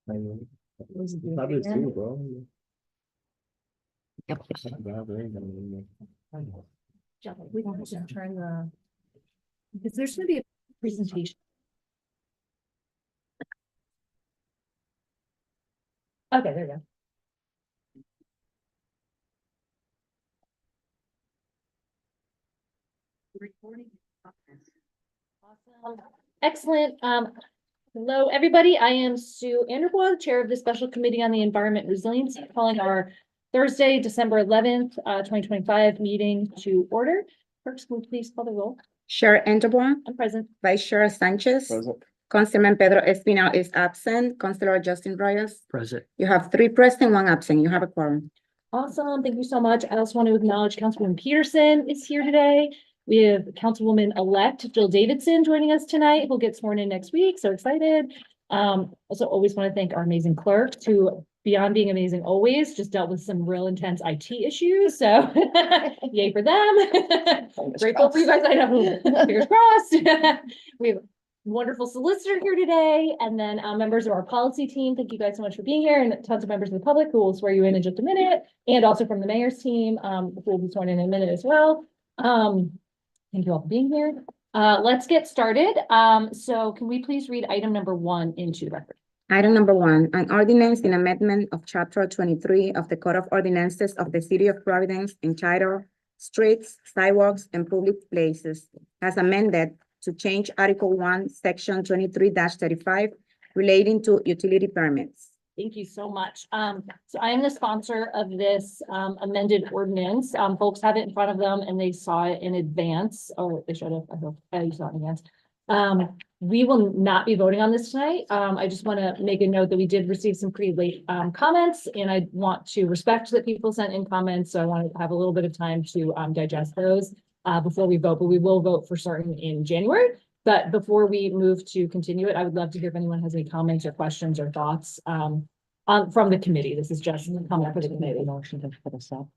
Probably too, bro. We can just turn the, because there's gonna be a presentation. Okay, there you go. Recording. Awesome. Excellent. Hello, everybody. I am Sue Anderbois, Chair of the Special Committee on the Environment Resilience, calling our Thursday, December 11th, 2025 meeting to order. Clerks, will you please call the roll? Chair Anderbois, I'm present. Vice Chair Sanchez, Present. Councilman Pedro Espinal is absent, Councilor Justin Reyes. Present. You have 3 present, 1 absent. You have a quorum. Awesome. Thank you so much. I also want to acknowledge Councilwoman Peterson is here today. We have Councilwoman-elect Jill Davidson joining us tonight. Who'll get sworn in next week. So excited. Also always want to thank our amazing clerk who, beyond being amazing always, just dealt with some real intense IT issues. So yay for them. Grateful for you guys. I know. Fingers crossed. We have wonderful solicitor here today, and then members of our policy team. Thank you guys so much for being here, and tons of members of the public who will swear you in just a minute, and also from the mayor's team who will be sworn in a minute as well. Thank you all for being here. Let's get started. So can we please read item number 1 into the record? Item number 1, an ordinance in amendment of Chapter 23 of the Code of Ordinances of the City of Providence entitled Streets, Sidewalks, and Public Places, as amended to change Article 1, Section 23-35 relating to utility permits. Thank you so much. So I am the sponsor of this amended ordinance. Folks have it in front of them and they saw it in advance, or they should have. I hope you saw it in advance. We will not be voting on this tonight. I just want to make a note that we did receive some pretty late comments, and I want to respect that people sent in comments. So I want to have a little bit of time to digest those before we vote, but we will vote for certain in January. But before we move to continue it, I would love to hear if anyone has any comments or questions or thoughts from the committee. This is just a comment for the committee. Motion to put us up.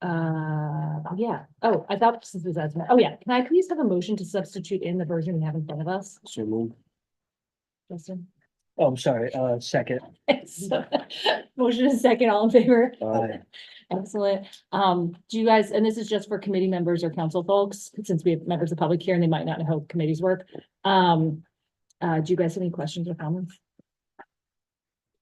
Yeah. Oh, I thought this was as. Oh, yeah. Can I please have a motion to substitute in the version we have in front of us? So moved. Justin? Oh, I'm sorry, second. Motion is second, all in favor? Aye. Excellent. Do you guys, and this is just for committee members or council folks, since we have members of the public here and they might not know how committees work. Do you guys have any questions or comments?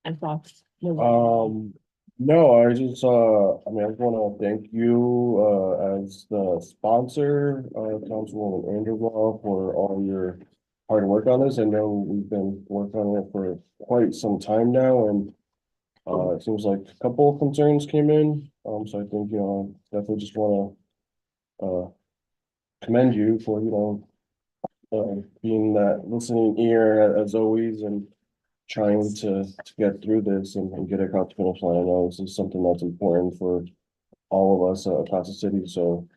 And thoughts? No, I just want to thank you as the sponsor, Councilwoman Anderwell, for all your hard work on this. I know we've been working on it for quite some time now, and it seems like a couple of concerns came in. So I think, definitely just want to commend you for, being that listening ear as always, and trying to get through this and get it across the finish line. I know this is something that's important for all of us across the city. So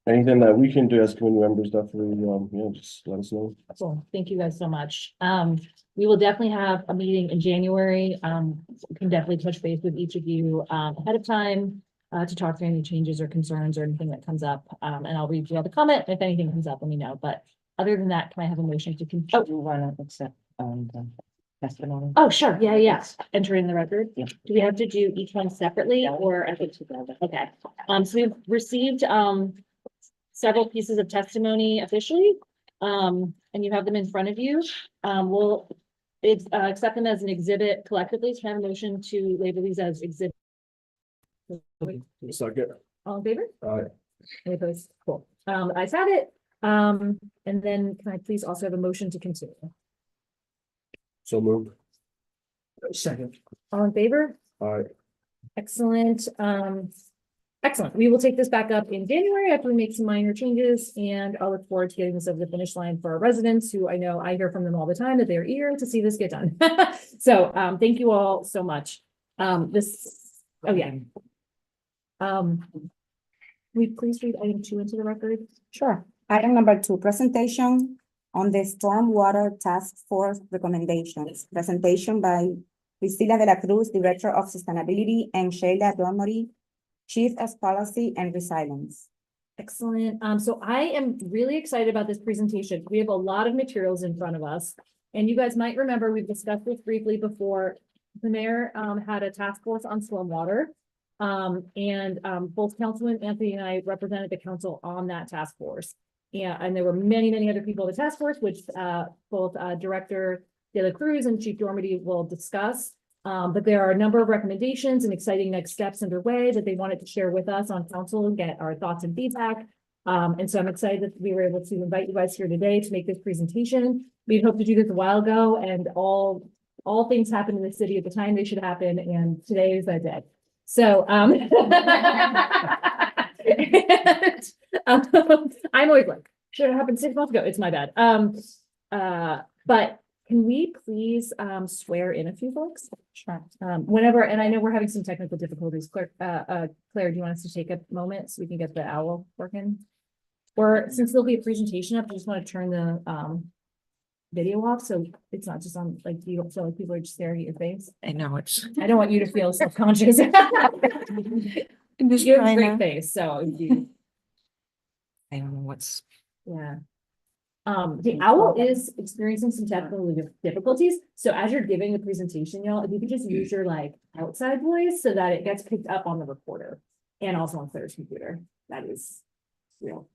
anything that we can do as community members, definitely, just let us know. Cool. Thank you guys so much. We will definitely have a meeting in January. We can definitely touch base with each of you ahead of time to talk through any changes or concerns or anything that comes up. And I'll read you all the comment. If anything comes up, let me know. But other than that, can I have a motion to continue? You want to accept testimony? Oh, sure. Yeah, yes. Enter in the record. Yeah. Do we have to do each one separately or? I think together. Okay. So we've received several pieces of testimony officially. And you have them in front of you. We'll accept them as an exhibit collectively. So I have a motion to label these as exhibit. Second. All in favor? Aye. Any opposed? Cool. I have it. And then can I please also have a motion to continue? So moved. Second. All in favor? Aye. Excellent. Excellent. We will take this back up in January after we make some minor changes, and I'll look forward to getting this over the finish line for our residents, who I know I hear from them all the time that they're eager to see this get done. So thank you all so much. Oh yeah. We please read item 2 into the record. Sure. Item number 2, presentation on the Stormwater Task Force recommendations. Presentation by Priscilla de la Cruz, Director of Sustainability, and Sheila Dormery, Chief of Policy and Resilience. Excellent. So I am really excited about this presentation. We have a lot of materials in front of us, and you guys might remember we've discussed this briefly before. the mayor, had a task force on stormwater. And both Councilman Anthony and I represented the council on that task force. Yeah, and there were many, many other people on the task force, which, both, Director De La Cruz and Chief Dormady will discuss. But there are a number of recommendations and exciting next steps underway that they wanted to share with us on council and get our thoughts and feedback. And so I'm excited that we were able to invite you guys here today to make this presentation. We'd hoped to do this a while ago, and all things happened in the city at the time they should happen, and today is that day. So, I'm always like, should have happened 6 months ago. It's my bad. But can we please, swear in a few folks? Sure. Whenever, and I know we're having some technical difficulties. Claire, do you want us to take a moment so we can get the owl working? Or since there'll be a presentation up, I just want to turn the, video off, so it's not just on, like, you don't feel like people are just staring at your face. I know it's. I don't want you to feel self-conscious. I'm just You have a trying great to. face, so you, I don't know what's. yeah. The owl is experiencing some technical difficulties, so as you're giving the presentation, y'all, if you could just use your like outside voice so that it gets picked up on the recorder and also on Claire's computer, that is real.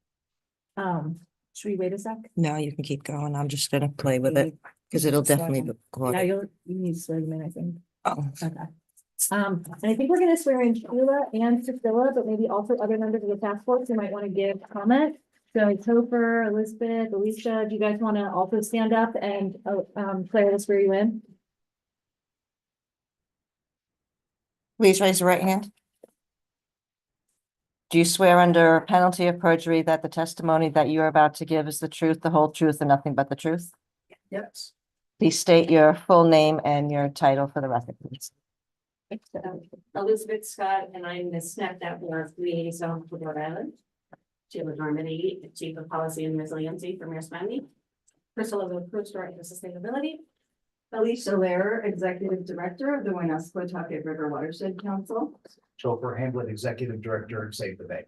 Should we wait a sec? No, you can keep going. I'm just gonna play with it because it'll definitely be Yeah, recorded. you need to swear them in, I think. Oh, Okay. And I think we're gonna swear in Sheila and Priscilla, but maybe also other members of the task force who might want to give comment. So Topher, Elizabeth, Alicia, do you guys want to also stand up and, Claire, will swear you in? please raise your right hand. Do you swear under penalty of perjury that the testimony that you are about to give is the truth, the whole truth, and nothing but the truth? Yes. Please state your full name and your title for the record, please. Elizabeth Scott, and I'm the SNAP Network Liaison for Rhode Island. Sheila Normandy, Chief of Policy and Resiliency for Mayor Smiley. Priscilla Cruz, Director of Sustainability. Alicia Lehrer, Executive Director of the Winnesquatucket River Watershed Council. Topher Hamblin, Executive Director of Save the Bay.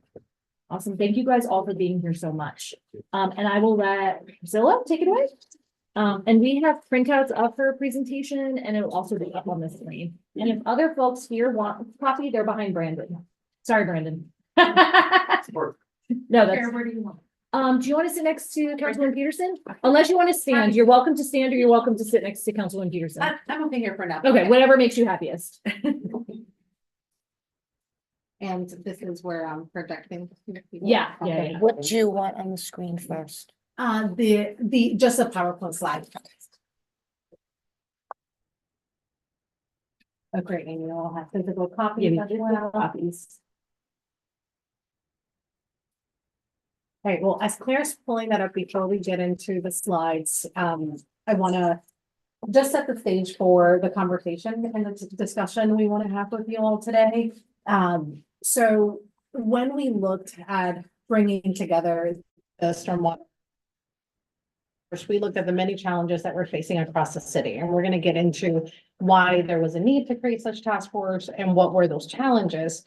Awesome. Thank you guys all for being here so much. And I will let Priscilla take it away. And we have printouts of her presentation and it'll also be up on the screen. And if other folks here want a copy, they're behind Brandon. Sorry, Brandon. No, that's. Where do you want? Do you want to sit next to Councilman Peterson? Unless you want to stand, you're welcome to stand or you're welcome to sit next to Councilman Peterson. I'm okay here for now. Okay, whatever makes you happiest. And this is where I'm projecting. Yeah, yeah, yeah. What do you want on the screen first? Just a PowerPoint slide. Oh, great, and you all have physical copies Yeah, as we well. copies. All right, well, as Claire's pulling that up before we get into the slides, I want to just set the stage for the conversation and the discussion we want to have with you all today. So when we looked at bringing together the stormwater, we looked at the many challenges that we're facing across the city, and we're going to get into why there was a need to create such task force and what were those challenges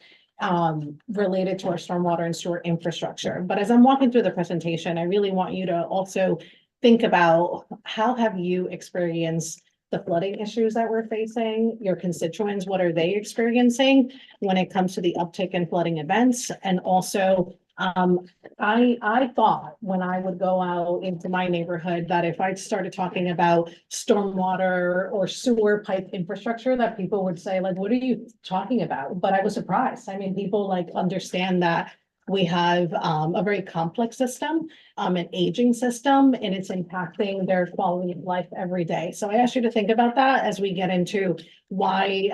related to our stormwater and sewer infrastructure. But as I'm walking through the presentation, I really want you to also think about how have you experienced the flooding issues that we're facing, your constituents, what are they experiencing when it comes to the uptick in flooding events? And also, I thought when I would go out into my neighborhood that if I started talking about stormwater or sewer pipe infrastructure, that people would say like, what are you talking about? But I was surprised. I mean, people like understand that we have a very complex system, an aging system, and it's impacting their quality of life every day. So I ask you to think about that as we get into why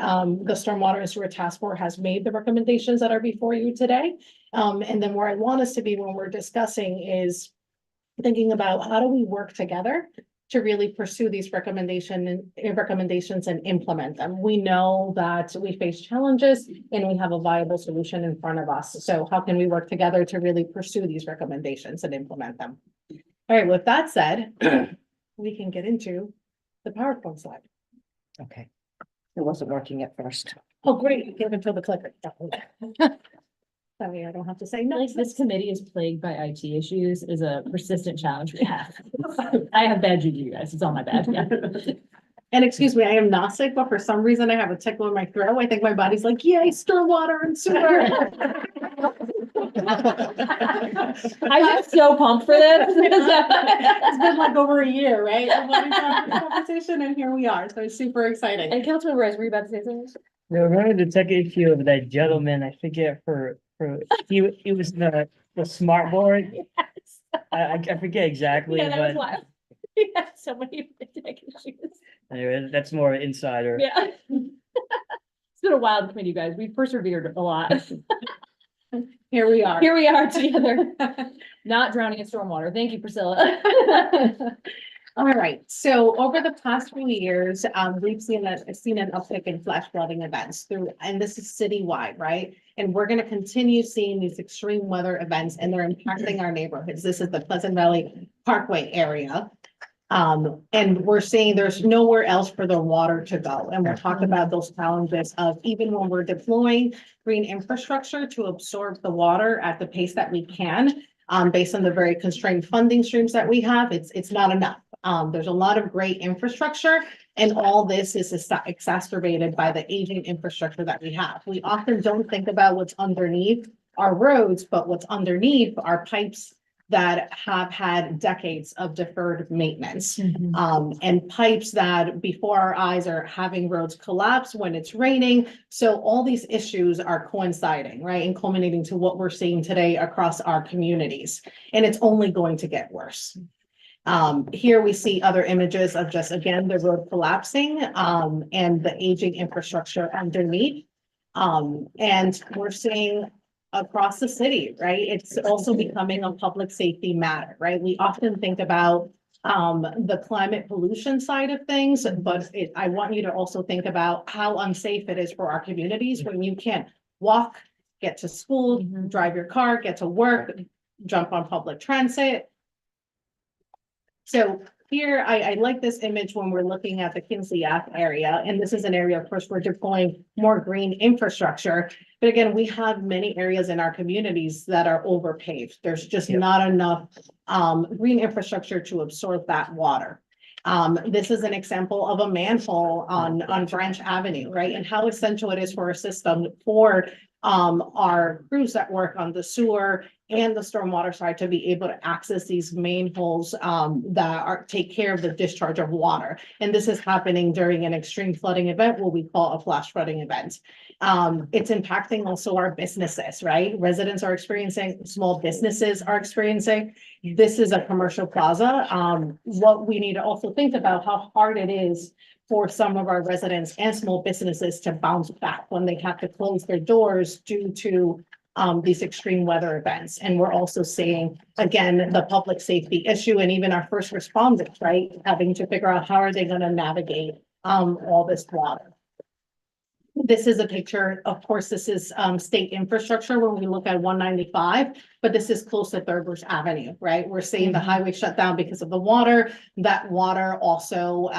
the Stormwater and Sewer Task Force has made the recommendations that are before you today. And then where I want us to be when we're discussing is thinking about how do we work together to really pursue these recommendations and implement them. We know that we face challenges and we have a viable solution in front of us. So how can we work together to really pursue these recommendations and implement them? All right, with that said, we can get into the PowerPoint slide. Okay. It wasn't working at first. Oh, great, you can control the clicker. Sorry, I don't have to say no. Like this committee is plagued by IT issues is a persistent challenge we have. I have bad juju, you guys. It's all my bad. Yeah. And excuse me, I am not sick, but for some reason I have a tickle in my throat. I think my body's like, yay, stormwater and sewer. I'm so pumped for this. It's been like over a year, right? I wanted to have this conversation and here we are. So it's super exciting. And Councilman Rice, were you about to say something? No, remember the tech issue of that gentleman, I forget he was the smart board. Yes. I forget exactly, Yeah, that was but wild. We had so many tech issues. anyway, that's more insider. Yeah. It's been a wild committee, you guys. We persevered a lot. Here we are. Here we are together, not drowning in stormwater. Thank you, Priscilla. All right, so over the past few years, we've seen an uptick in flash flooding events through, and this is citywide, right? And we're gonna continue seeing these extreme weather events and they're impacting our neighborhoods. This is the Pleasant Valley Parkway area. And we're seeing there's nowhere else for the water to go. And we'll talk about those challenges of even when we're deploying green infrastructure to absorb the water at the pace that we can, based on the very constrained funding streams that we have, it's not enough. There's a lot of great infrastructure and all this is exacerbated by the aging infrastructure that we have. We often don't think about what's underneath our roads, but what's underneath are pipes that have had decades of deferred maintenance. And pipes that before our eyes are having roads collapse when it's raining. So all these issues are coinciding, right? And culminating to what we're seeing today across our communities. And it's only going to get worse. Here we see other images of just, again, the road collapsing, and the aging infrastructure underneath. And we're seeing across the city, right? It's also becoming a public safety matter, right? We often think about the climate pollution side of things, but I want you to also think about how unsafe it is for our communities when you can't walk, get to school, drive your car, get to work, jump on public transit. So here, I like this image when we're looking at the Kinsley Ave area, and this is an area, of course, we're deploying more green infrastructure. But again, we have many areas in our communities that are overpaved. There's just not enough green infrastructure to absorb that water. This is an example of a manhole on Branch Avenue, right? And how essential it is for a system for our crews that work on the sewer and the stormwater side to be able to access these main holes that take care of the discharge of water. And this is happening during an extreme flooding event, what we call a flash flooding event. It's impacting also our businesses, right? Residents are experiencing, small businesses are experiencing. This is a commercial plaza. What we need to also think about how hard it is for some of our residents and small businesses to bounce back when they have to close their doors due to these extreme weather events. And we're also seeing, again, the public safety issue and even our first responders, right? Having to figure out how are they going to navigate all this water. This is a picture, of course, this is state infrastructure when we look at 195, but this is close to Third Bush Avenue, right? We're seeing the highway shut down because of the water. That water also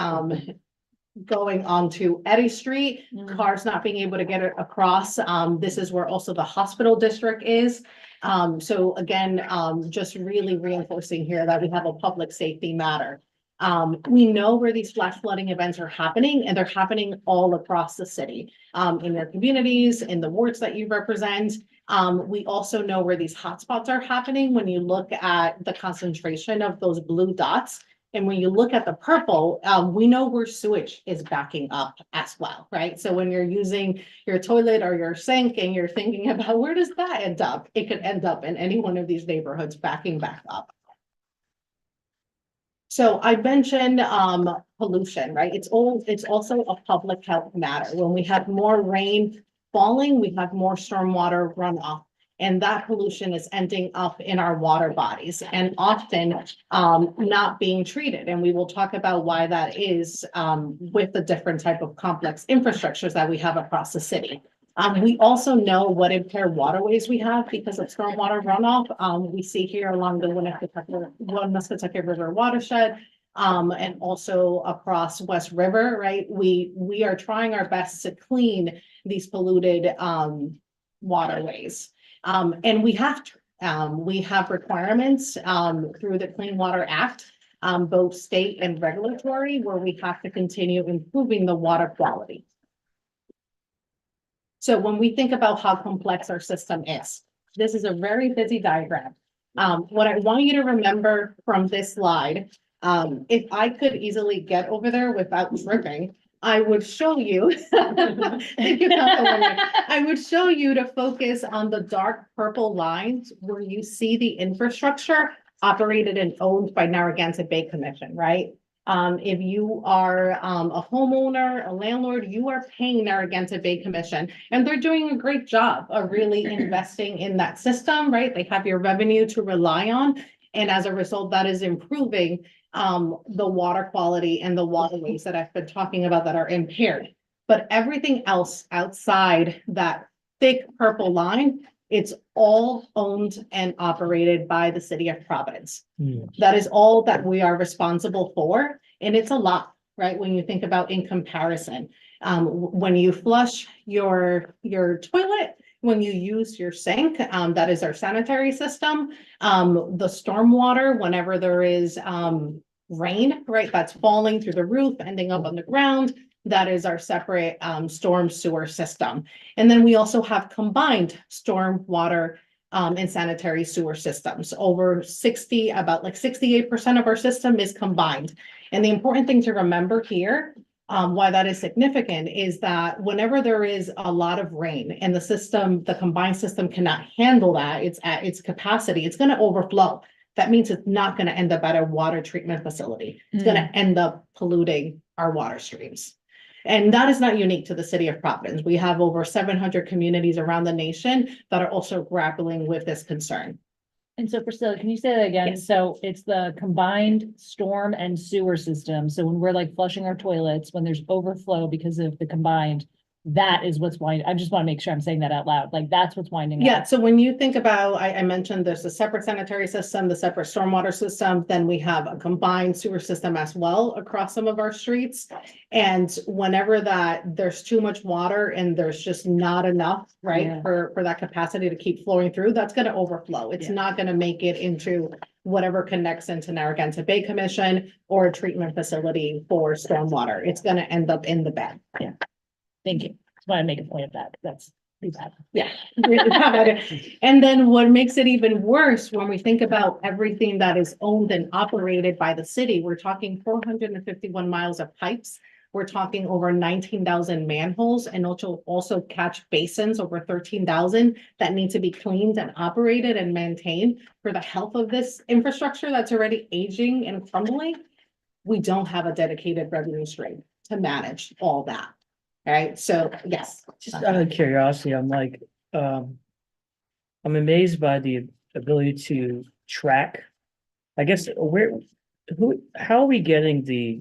going onto Eddy Street, cars not being able to get it across. This is where also the hospital district is. So again, just really reinforcing here that we have a public safety matter. We know where these flash flooding events are happening, and they're happening all across the city, in their communities, in the wards that you represent. We also know where these hotspots are happening when you look at the concentration of those blue dots. And when you look at the purple, we know where sewage is backing up as well, right? So when you're using your toilet or your sink and you're thinking about where does that end up? It could end up in any one of these neighborhoods backing back up. So I mentioned pollution, right? It's also a public health matter. When we have more rain falling, we have more stormwater runoff. And that pollution is ending up in our water bodies and often not being treated. And we will talk about why that is with the different type of complex infrastructures that we have across the city. We also know what impaired waterways we have because of stormwater runoff. We see here along the Woonasquatucket River watershed and also across West River, right? We are trying our best to clean these polluted waterways. And we have requirements through the Clean Water Act both state and regulatory, where we have to continue improving the water quality. So when we think about how complex our system is, this is a very busy diagram. What I want you to remember from this slide, if I could easily get over there without tripping, I would show you. Thank you, Councilwoman. I would show you to focus on the dark purple lines where you see the infrastructure operated and owned by Narragansett Bay Commission, right? If you are a homeowner, a landlord, you are paying Narragansett Bay Commission, and they're doing a great job of really investing in that system, right? They have your revenue to rely on, and as a result, that is improving the water quality and the waterways that I've been talking about that are impaired. But everything else outside that thick purple line, it's all owned and operated by the city of Providence. That is all that we are responsible for. And it's a lot, right? When you think about in comparison, when you flush your toilet, when you use your sink, that is our sanitary system. The stormwater, whenever there is rain, right, that's falling through the roof, ending up on the ground, that is our separate storm sewer system. And then we also have combined storm water and sanitary sewer systems. About 68% of our system is combined. And the important thing to remember here, why that is significant, is that whenever there is a lot of rain and the system, the combined system cannot handle that, it's at its capacity, it's going to overflow. That means it's not going to end up at a water treatment facility. It's going to end up polluting our water streams. And that is not unique to the city of Providence. We have over 700 communities around the nation that are also grappling with this concern. And so Priscilla, can you say that again? Yes. So it's the combined storm and sewer system. So when we're like flushing our toilets, when there's overflow because of the combined, that is what's winding. I just want to make sure I'm saying that out loud. Like that's what's winding Yeah, up. so when you think about, I mentioned there's a separate sanitary system, the separate stormwater system, then we have a combined sewer system as well across some of our streets. And whenever there's too much water and there's just not enough, right, Yeah. for that capacity to keep flowing through, that's going to overflow. It's Yeah. not going to make it into whatever connects into Narragansett Bay Commission or a treatment facility for stormwater. It's going to end up in the bed. Thank you. Just want to make a point of that. That's too bad. Yeah. And then what makes it even worse when we think about everything that is owned and operated by the city, we're talking 451 miles of pipes. We're talking over 19,000 manholes and also catch basins, over 13,000 that need to be cleaned and operated and maintained for the health of this infrastructure that's already aging and crumbling. We don't have a dedicated revenue stream to manage all that. Right, so yes. Just out of curiosity, I'm like, I'm amazed by the ability to track. I guess how are we getting the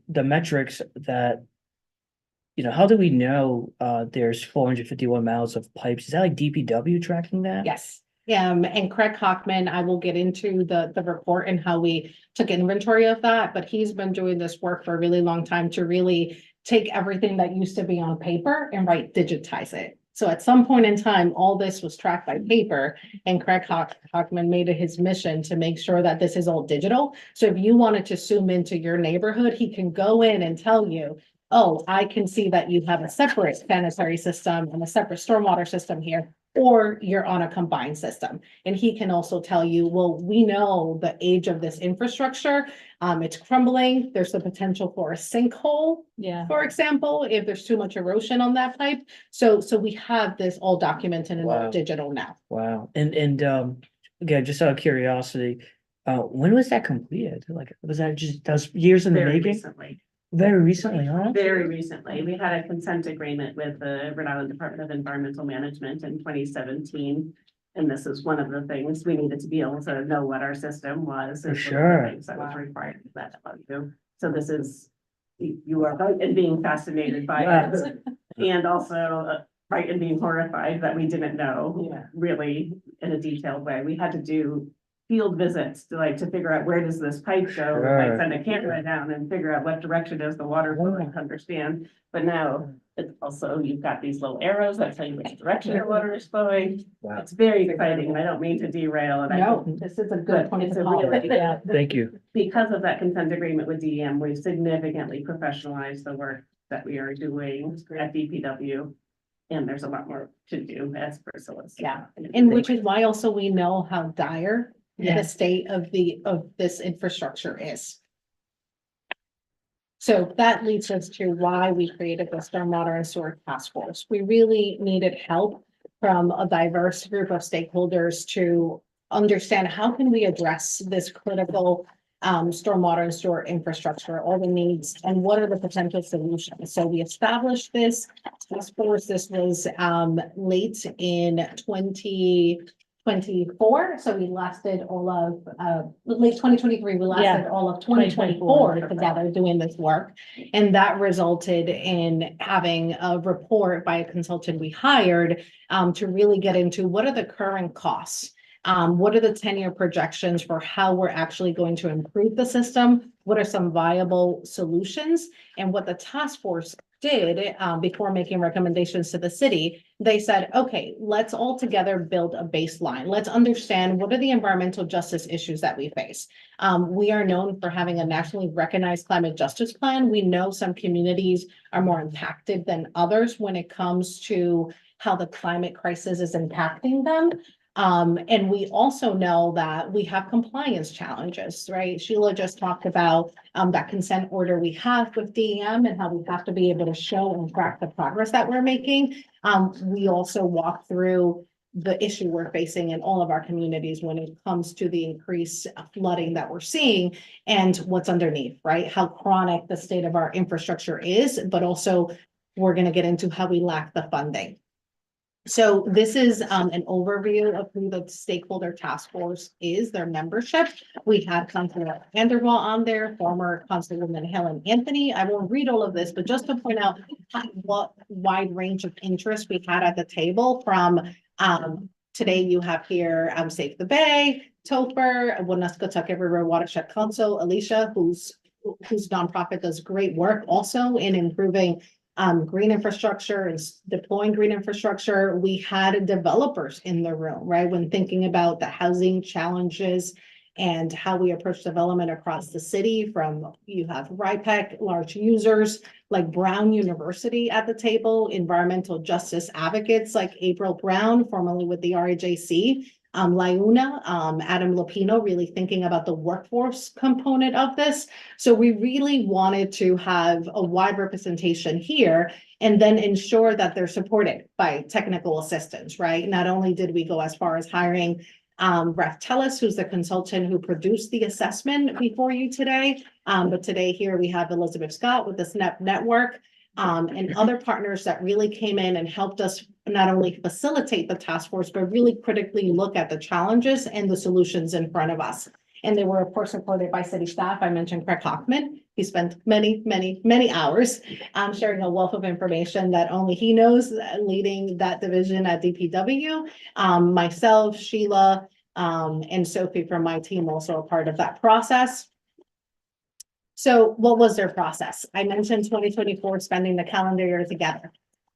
metrics that, how do we know there's 451 miles of pipes? Is that like DPW tracking that? Yes. And Craig Hockman, I will get into the report and how we took inventory of that, but he's been doing this work for a really long time to really take everything that used to be on paper and digitize it. So at some point in time, all this was tracked by paper, and Craig Hockman made it his mission to make sure that this is all digital. So if you wanted to zoom into your neighborhood, he can go in and tell you, oh, I can see that you have a separate sanitary system and a separate stormwater system here, or you're on a combined system. And he can also tell you, well, we know the age of this infrastructure. It's crumbling. There's the potential for a sinkhole, for example, if there's too much erosion on that pipe. So we have this all documented and all digital now. Wow. And again, just out of curiosity, when was that completed? Like, was that years in the Very making? recently. Very recently, huh? Very recently. We had a consent agreement with the Rhode Island Department of Environmental Management in 2017. And this is one of the things we needed to be able to know what our system was. For sure. That was required for that of you. So this is, you are right in being fascinated by it. And also right in being horrified that we didn't know really in a detailed way. We had to do field visits to figure out where does this pipe go, send a camera down and figure out what direction is the water flowing to understand. But now It's also, you've got these little arrows that tell you which direction your water is flowing. It's very exciting. I don't mean to derail and I No, hope, this is a but good point it's to a call. really, Thank you. because of that consent agreement with DEM, we've significantly professionalized the work that we are doing at DPW. And there's a lot more to do as Priscilla's. Yeah, and which is why also we know how dire Yeah. the state of this infrastructure is. So that leads us to why we created the Stormwater and Sewer Task Force. We really needed help from a diverse group of stakeholders to understand how can we address this critical stormwater and sewer infrastructure, all the needs, and what are the potential solutions. So we established this task force. This was late in 2024. So we lasted all of late 2023. We lasted all of 2024 together doing this work. And that resulted in having a report by a consultant we hired to really get into what are the current costs. What are the 10-year projections for how we're actually going to improve the system? What are some viable solutions? And what the task force did before making recommendations to the city, they said, okay, let's all together build a baseline. Let's understand what are the environmental justice issues that we face. We are known for having a nationally recognized climate justice plan. We know some communities are more impacted than others when it comes to how the climate crisis is impacting them. And we also know that we have compliance challenges, right? Sheila just talked about that consent order we have with DEM and how we have to be able to show and track the progress that we're making. We also walk through the issue we're facing in all of our communities when it comes to the increased flooding that we're seeing and what's underneath, right? How chronic the state of our infrastructure is, but also we're going to get into how we lack the funding. So this is an overview of who the stakeholder task force is, their membership. We had Councilor Vanderwall on there, former Councilwoman Helen Anthony. I won't read all of this, but just to point out what wide range of interest we had at the table from today you have here Save the Bay, Topher, Woonasquatucket River Watershed Council, Alicia, whose nonprofit does great work also in improving green infrastructure and deploying green infrastructure. We had developers in the room, right? When thinking about the housing challenges and how we approach development across the city, from you have RIPEC, large users like Brown University at the table, environmental justice advocates like April Brown, formerly with the RAJC, Lyuna, Adam Lupino, really thinking about the workforce component of this. So we really wanted to have a wide representation here and then ensure that they're supported by technical assistance, right? Not only did we go as far as hiring Ref Tellis, who's the consultant who produced the assessment before you today, but today here we have Elizabeth Scott with the SNEP network. And other partners that really came in and helped us not only facilitate the task force, but really critically look at the challenges and the solutions in front of us. And they were, of course, supported by city staff. I mentioned Craig Hoffman. He spent many hours sharing a wealth of information that only he knows, leading that division at DPW. Myself, Sheila, and Sophie from my team also a part of that process. So what was their process? I mentioned 2024 spending the calendar year together.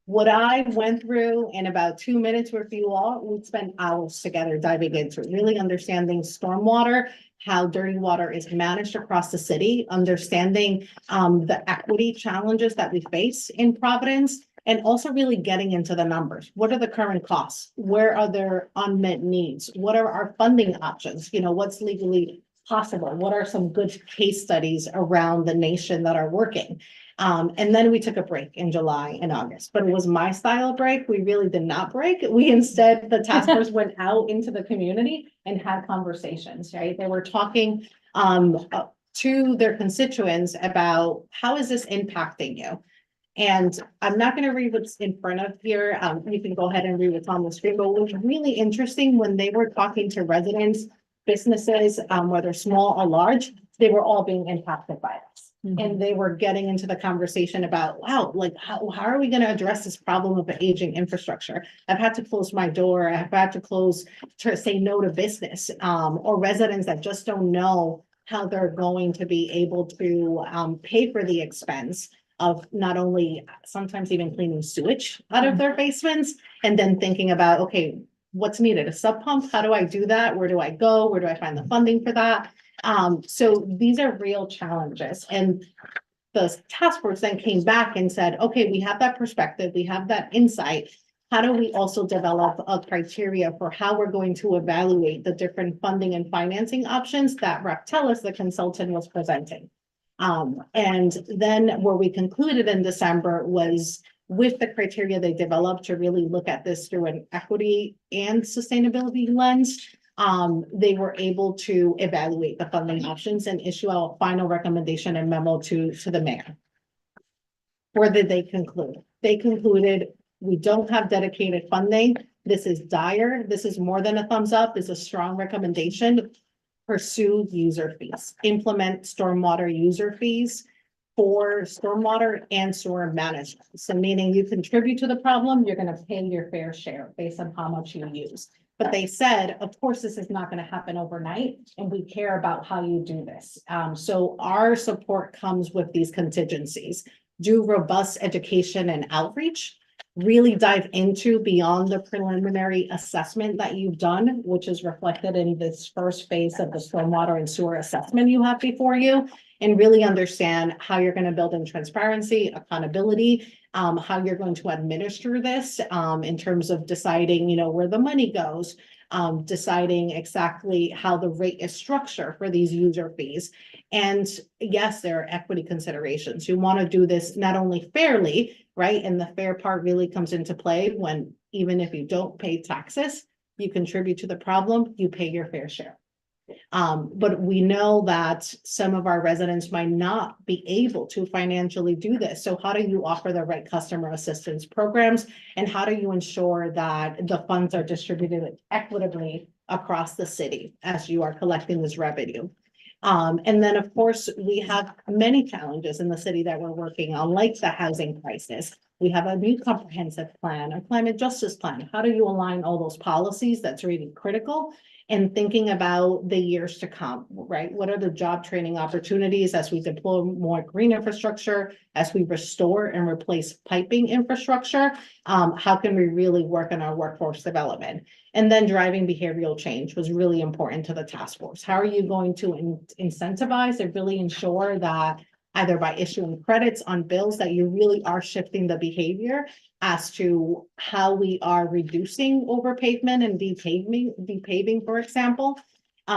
What I went through in about 2 minutes with you all, we spent hours together diving into really understanding stormwater, how dirty water is managed across the city, understanding the equity challenges that we face in Providence, and also really getting into the numbers. What are the current costs? Where are there unmet needs? What are our funding options? You know, what's legally possible? What are some good case studies around the nation that are working? And then we took a break in July and August, but it was my style break. We really did not break. We instead, the task force went out into the community and had conversations, right? They were talking to their constituents about how is this impacting you? And I'm not going to read what's in front of here. You can go ahead and read what's on the screen, but it was really interesting when they were talking to residents, businesses, whether small or large, they were all being impacted by this. And they were getting into the conversation about, wow, like how are we going to address this problem of the aging infrastructure? I've had to close my door. I've had to say no to business, or residents that just don't know how they're going to be able to pay for the expense of not only sometimes even cleaning sewage out of their basements and then thinking about, okay, what's needed, a sub pump? How do I do that? Where do I go? Where do I find the funding for that? So these are real challenges, and the task force then came back and said, okay, we have that perspective, we have that insight. How do we also develop a criteria for how we're going to evaluate the different funding and financing options that Reptelis, the consultant, was presenting? And then where we concluded in December was with the criteria they developed to really look at this through an equity and sustainability lens. They were able to evaluate the funding options and issue a final recommendation and memo to the mayor. Where did they conclude? They concluded, we don't have dedicated funding. This is dire. This is more than a thumbs up. This is a strong recommendation. Pursue user fees, implement stormwater user fees for stormwater and sewer management. So meaning you contribute to the problem, you're going to pay your fair share based on how much you use. But they said, of course, this is not going to happen overnight, and we care about how you do this. So our support comes with these contingencies. Do robust education and outreach. Really dive into beyond the preliminary assessment that you've done, which is reflected in this first phase of the stormwater and sewer assessment you have before you, and really understand how you're going to build in transparency, accountability, how you're going to administer this, in terms of deciding, you know, where the money goes, deciding exactly how the rate is structured for these user fees. And yes, there are equity considerations. You want to do this not only fairly, right? And the fair part really comes into play when, even if you don't pay taxes, you contribute to the problem, you pay your fair share. But we know that some of our residents might not be able to financially do this. So how do you offer the right customer assistance programs? And how do you ensure that the funds are distributed equitably across the city as you are collecting this revenue? And then, of course, we have many challenges in the city that we're working on, like the housing crisis. We have a new comprehensive plan, a climate justice plan. How do you align all those policies? That's really critical. And thinking about the years to come, right? What are the job training opportunities as we deploy more green infrastructure, as we restore and replace piping infrastructure? How can we really work on our workforce development? And then driving behavioral change was really important to the task force. How are you going to incentivize and really ensure that either by issuing credits on bills that you really are shifting the behavior as to how we are reducing overpavement and depaving, for example.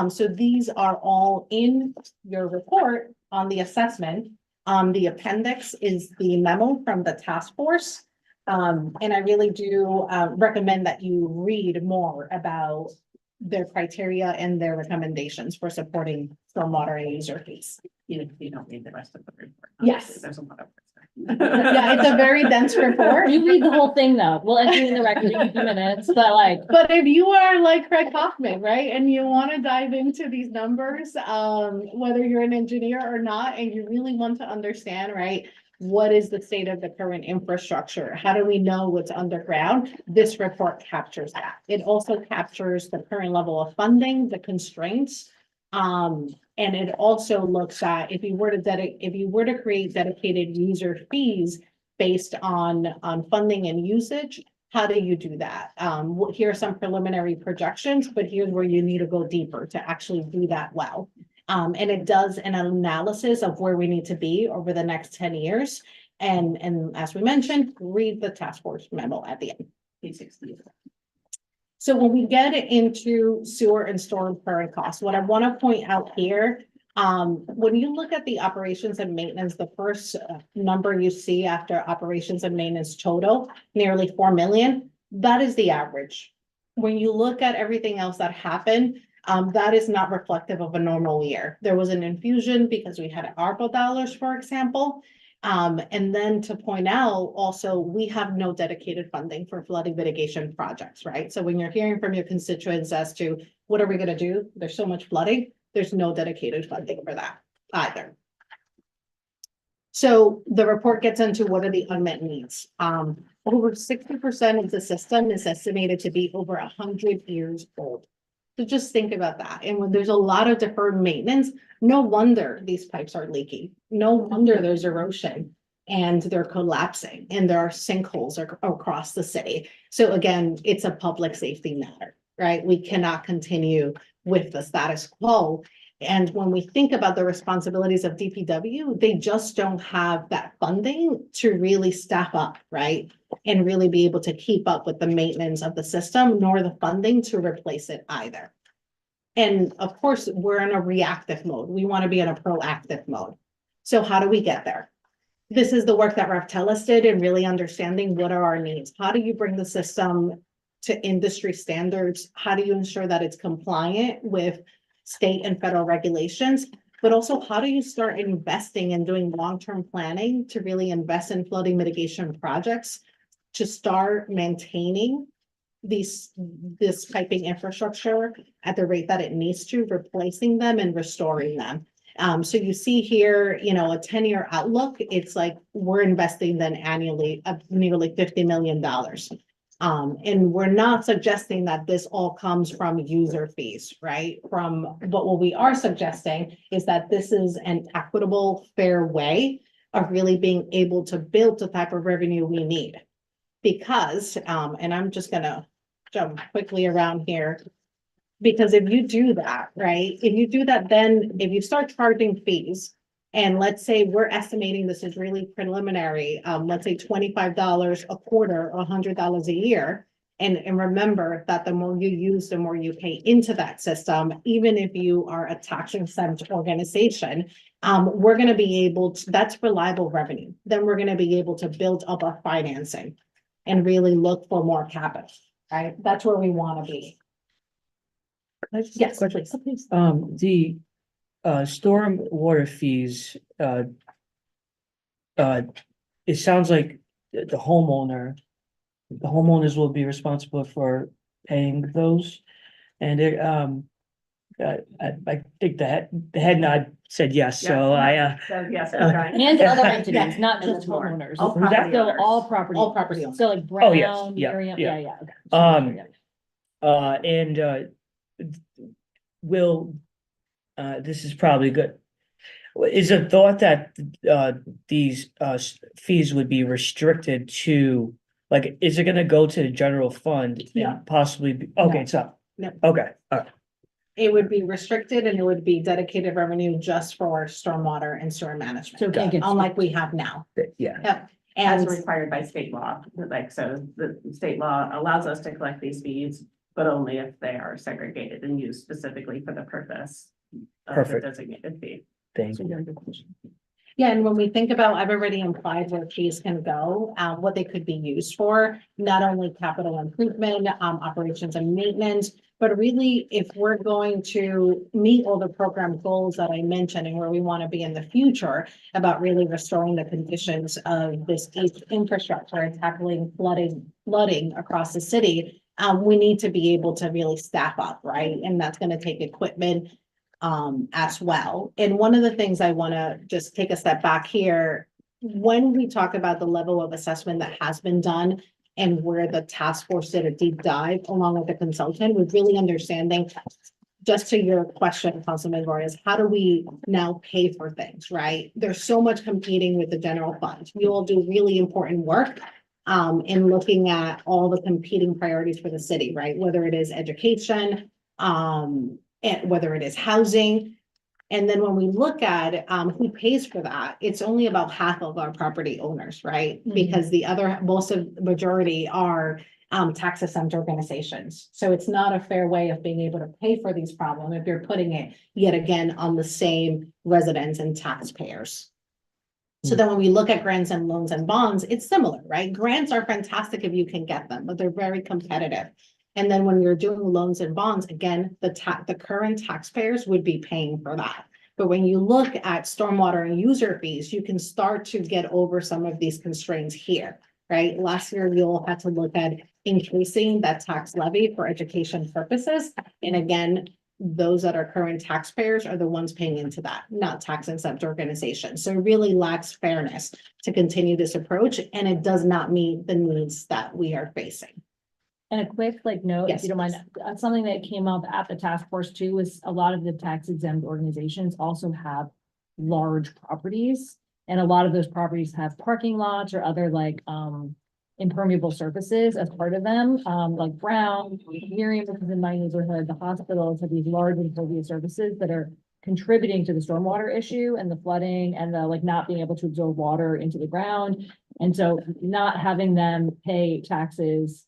So these are all in your report on the assessment. The appendix is the memo from the task force. And I really do recommend that you read more about their criteria and their recommendations for supporting stormwater and user fees. You don't need the rest of the report. Yes. There's a lot of. Yeah, it's a very dense report. You read the whole thing though. We'll enter it in the record in a few minutes, but like, But if you are like Craig Hoffman, right, and you want to dive into these numbers, whether you're an engineer or not, and you really want to understand, right, what is the state of the current infrastructure? How do we know what's underground? This report captures that. It also captures the current level of funding, the constraints. And it also looks at if you were to create dedicated user fees based on funding and usage, how do you do that? Here are some preliminary projections, but here's where you need to go deeper to actually do that well. And it does an analysis of where we need to be over the next 10 years. And as we mentioned, read the task force memo at the end. Page 60. So when we get into sewer and storm current costs, what I want to point out here, when you look at the operations and maintenance, the first number you see after operations and maintenance total, nearly 4 million, that is the average. When you look at everything else that happened, that is not reflective of a normal year. There was an infusion because we had ARPA dollars, for example. And then to point out also, we have no dedicated funding for flooding mitigation projects, right? So when you're hearing from your constituents as to what are we going to do? There's so much flooding. There's no dedicated funding for that either. So the report gets into what are the unmet needs. Over 60% of the system is estimated to be over 100 years old. So just think about that. And when there's a lot of deferred maintenance, no wonder these pipes are leaking. No wonder there's erosion. and they're collapsing and there are sinkholes across the city. So again, it's a public safety matter, right? We cannot continue with the status quo. And when we think about the responsibilities of DPW, they just don't have that funding to really staff up, right? And really be able to keep up with the maintenance of the system, nor the funding to replace it either. And of course, we're in a reactive mode. We want to be in a proactive mode. So how do we get there? This is the work that Raftelis did in really understanding what are our needs. How do you bring the system to industry standards? How do you ensure that it's compliant with state and federal regulations? But also, how do you start investing and doing long-term planning to really invest in flooding mitigation projects to start maintaining this piping infrastructure at the rate that it needs to, replacing them and restoring them. So you see here, you know, a 10-year outlook, it's like we're investing then annually of nearly $50 million. And we're not suggesting that this all comes from user fees, right? But what we are suggesting is that this is an equitable, fair way of really being able to build the type of revenue we need. Because, and I'm just gonna jump quickly around here. Because if you do that, right, if you do that, then if you start charging fees, and let's say we're estimating this is really preliminary, let's say $25 a quarter, or $100 a year. And remember that the more you use, the more you pay into that system, even if you are a tax-exempt organization, we're gonna be able to, that's reliable revenue. Then we're gonna be able to build up our financing and really look for more capital, right? That's where we wanna be. Yes, please. The storm water fees, it sounds like the homeowners will be responsible for paying those. And it, I think the head nod said yes, so I, So yes, And other entities, Yeah. not And just more. homeowners. All So property owners. all property. All property owners. So like Oh, yes. Brown, Yeah, Miriam, yeah. yeah, okay. Will, this is probably good. Is a thought that, these, fees would be restricted to, like, is it gonna go to the general fund No. and possibly be, okay, it's up? No. Okay, all right, It would be restricted and it would be dedicated revenue just for stormwater and sewer So management, it can't get. unlike we have now. yeah, Yep. as And required by state law, like, so the state law allows us to collect these fees, but only if they are segregated and used specifically for the purpose of the Perfect. designated fee. thank you. yeah, and when we think about, I've already implied where fees can go, what they could be used for, not only capital improvement, operations and maintenance, but really if we're going to meet all the program goals that I mentioned and where we want to be in the future about really restoring the conditions of this infrastructure and tackling flooding across the city, we need to be able to really staff up, right? And that's going to take equipment as well. And one of the things I want to just take a step back here, when we talk about the level of assessment that has been done and where the task force did a deep dive along with the consultant, with really understanding, just to your question, Councilman Vargas, how do we now pay for things, right? There's so much competing with the general fund. You all do really important work in looking at all the competing priorities for the city, right? Whether it is education, and whether it is housing. And then when we look at who pays for that, it's only about half of our property owners, right? Mhm. Because most of the majority are tax exempt organizations. So it's not a fair way of being able to pay for these problems if you're putting it yet again on the same residents and taxpayers. So then when we look at grants and loans and bonds, it's similar, right? Grants are fantastic if you can get them, but they're very competitive. And then when you're doing loans and bonds, again, the current taxpayers would be paying for that. But when you look at stormwater and user fees, you can start to get over some of these constraints here, right? Last year, we all had to look at increasing that tax levy for education purposes. And again, those that are current taxpayers are the ones paying into that, not tax exempt organizations. So it really lacks fairness to continue this approach, and it does not meet the needs that we are facing. And a quick note, Yes, if you don't mind, something that came up at the task force too, is a lot of the tax exempt organizations also have large properties. And a lot of those properties have parking lots or other like, impermeable surfaces as part of them, like Brown, Miriam, which is in my neighborhood, the hospitals have these large impervious surfaces that are contributing to the stormwater issue and the flooding and the like not being able to absorb water into the ground. And so not having them pay taxes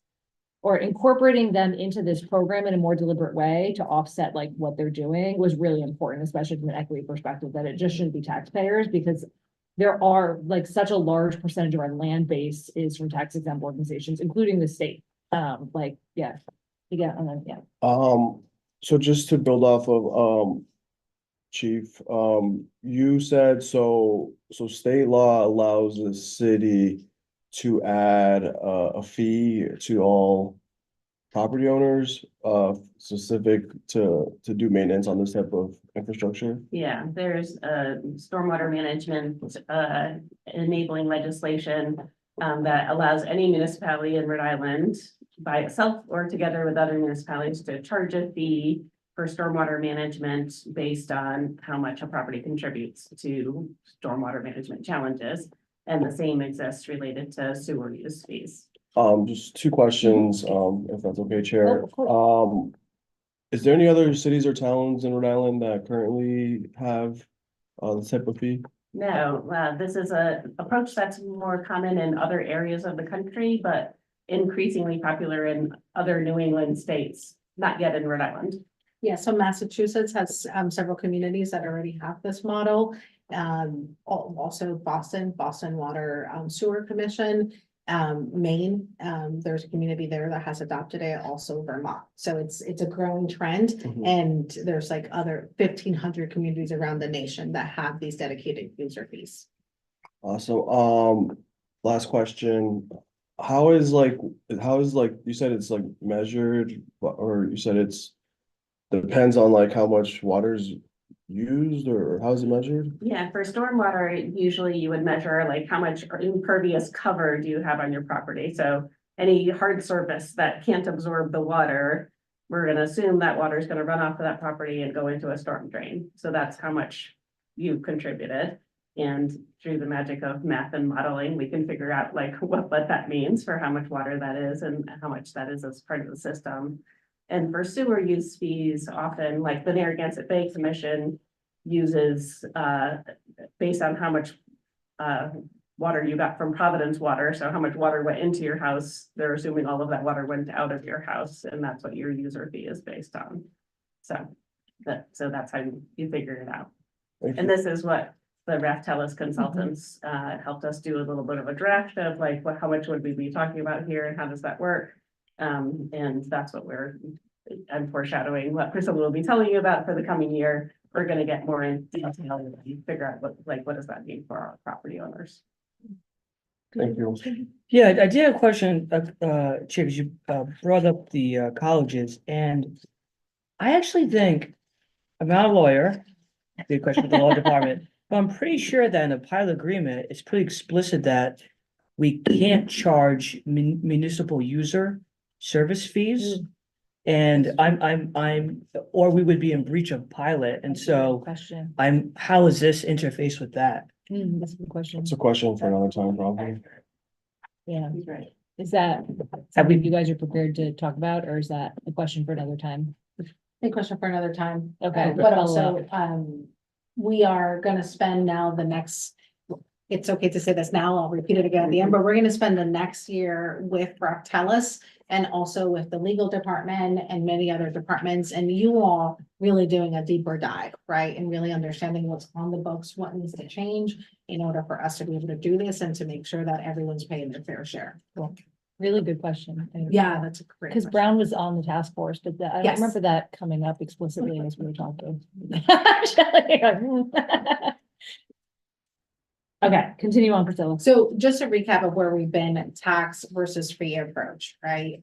or incorporating them into this program in a more deliberate way to offset like what they're doing was really important, especially from an equity perspective, that it just shouldn't be taxpayers because there are like such a large percentage of our land base is from tax exempt organizations, including the state. Yeah. And then, yeah. So just to build off of, Chief, you said, so state law allows the city to add a fee to all property owners, specific to do maintenance on this type of infrastructure? Yeah, there's stormwater management enabling legislation that allows any municipality in Rhode Island by itself or together with other municipalities to charge a fee for stormwater management based on how much a property contributes to stormwater management challenges. And the same exists related to sewer use fees. Just two questions, if that's okay, Chair. Oh, of course. Is there any other cities or towns in Rhode Island that currently have this type of fee? No, this is a approach that's more common in other areas of the country, but increasingly popular in other New England states, not yet in Rhode Island. Yeah, so Massachusetts has several communities that already have this model. Also Boston Water Sewer Commission, Maine, there's a community there that has adopted it, also Vermont. So it's a growing trend. Mhm. And there's like other 1,500 communities around the nation that have these dedicated user fees. Awesome. Last question. How is like, you said it's like measured, or you said it's depends on like how much water's used, or how is it measured? Yeah, for stormwater, usually you would measure like how much impervious cover do you have on your property? So any hard surface that can't absorb the water, we're gonna assume that water is gonna run off of that property and go into a storm drain. So that's how much you contributed. And through the magic of math and modeling, we can figure out like what that means for how much water that is and how much that is as part of the system. And for sewer use fees, often like the Narragansett Bay Commission uses based on how much water you got from Providence water. So how much water went into your house, they're assuming all of that water went out of your house, and that's what your user fee is based on. So that's how you figure it out. And this is what the Raftellus consultants helped us do a little bit of a draft of like how much would we be talking about here and how does that work? And that's what I'm foreshadowing what Priscilla will be telling you about for the coming year. We're gonna get more in detail and figure out what does that mean for our property owners. Thank you. Yeah, I did have a question, Chair, because you brought up the colleges, and I actually think, I'm not a lawyer, the question with the law department, but I'm pretty sure that in a pilot agreement, it's pretty explicit that we can't charge municipal user service fees. And or we would be in breach of pilot, and so Question. how is this interface with that? That's a good question. It's a question for another time, probably. Yeah. He's right. Is that something you guys are prepared to talk about, or is that a question for another time? A question for another time. Okay. But follow also, up. we are gonna spend now the next, it's okay to say this now, I'll repeat it again at the end, but we're gonna spend the next year with Raftellus and also with the legal department and many other departments, and you all really doing a deeper dive, right? And really understanding what's on the books, what needs to change in order for us to be able to do this and to make sure that everyone's paying their fair share. Really good question. Yeah, that's a great. Because question. Brown was on the task force, but I don't Yes. remember that coming up explicitly as we were talking. Okay, continue on, Priscilla. So just a recap of where we've been, tax versus fee approach, right?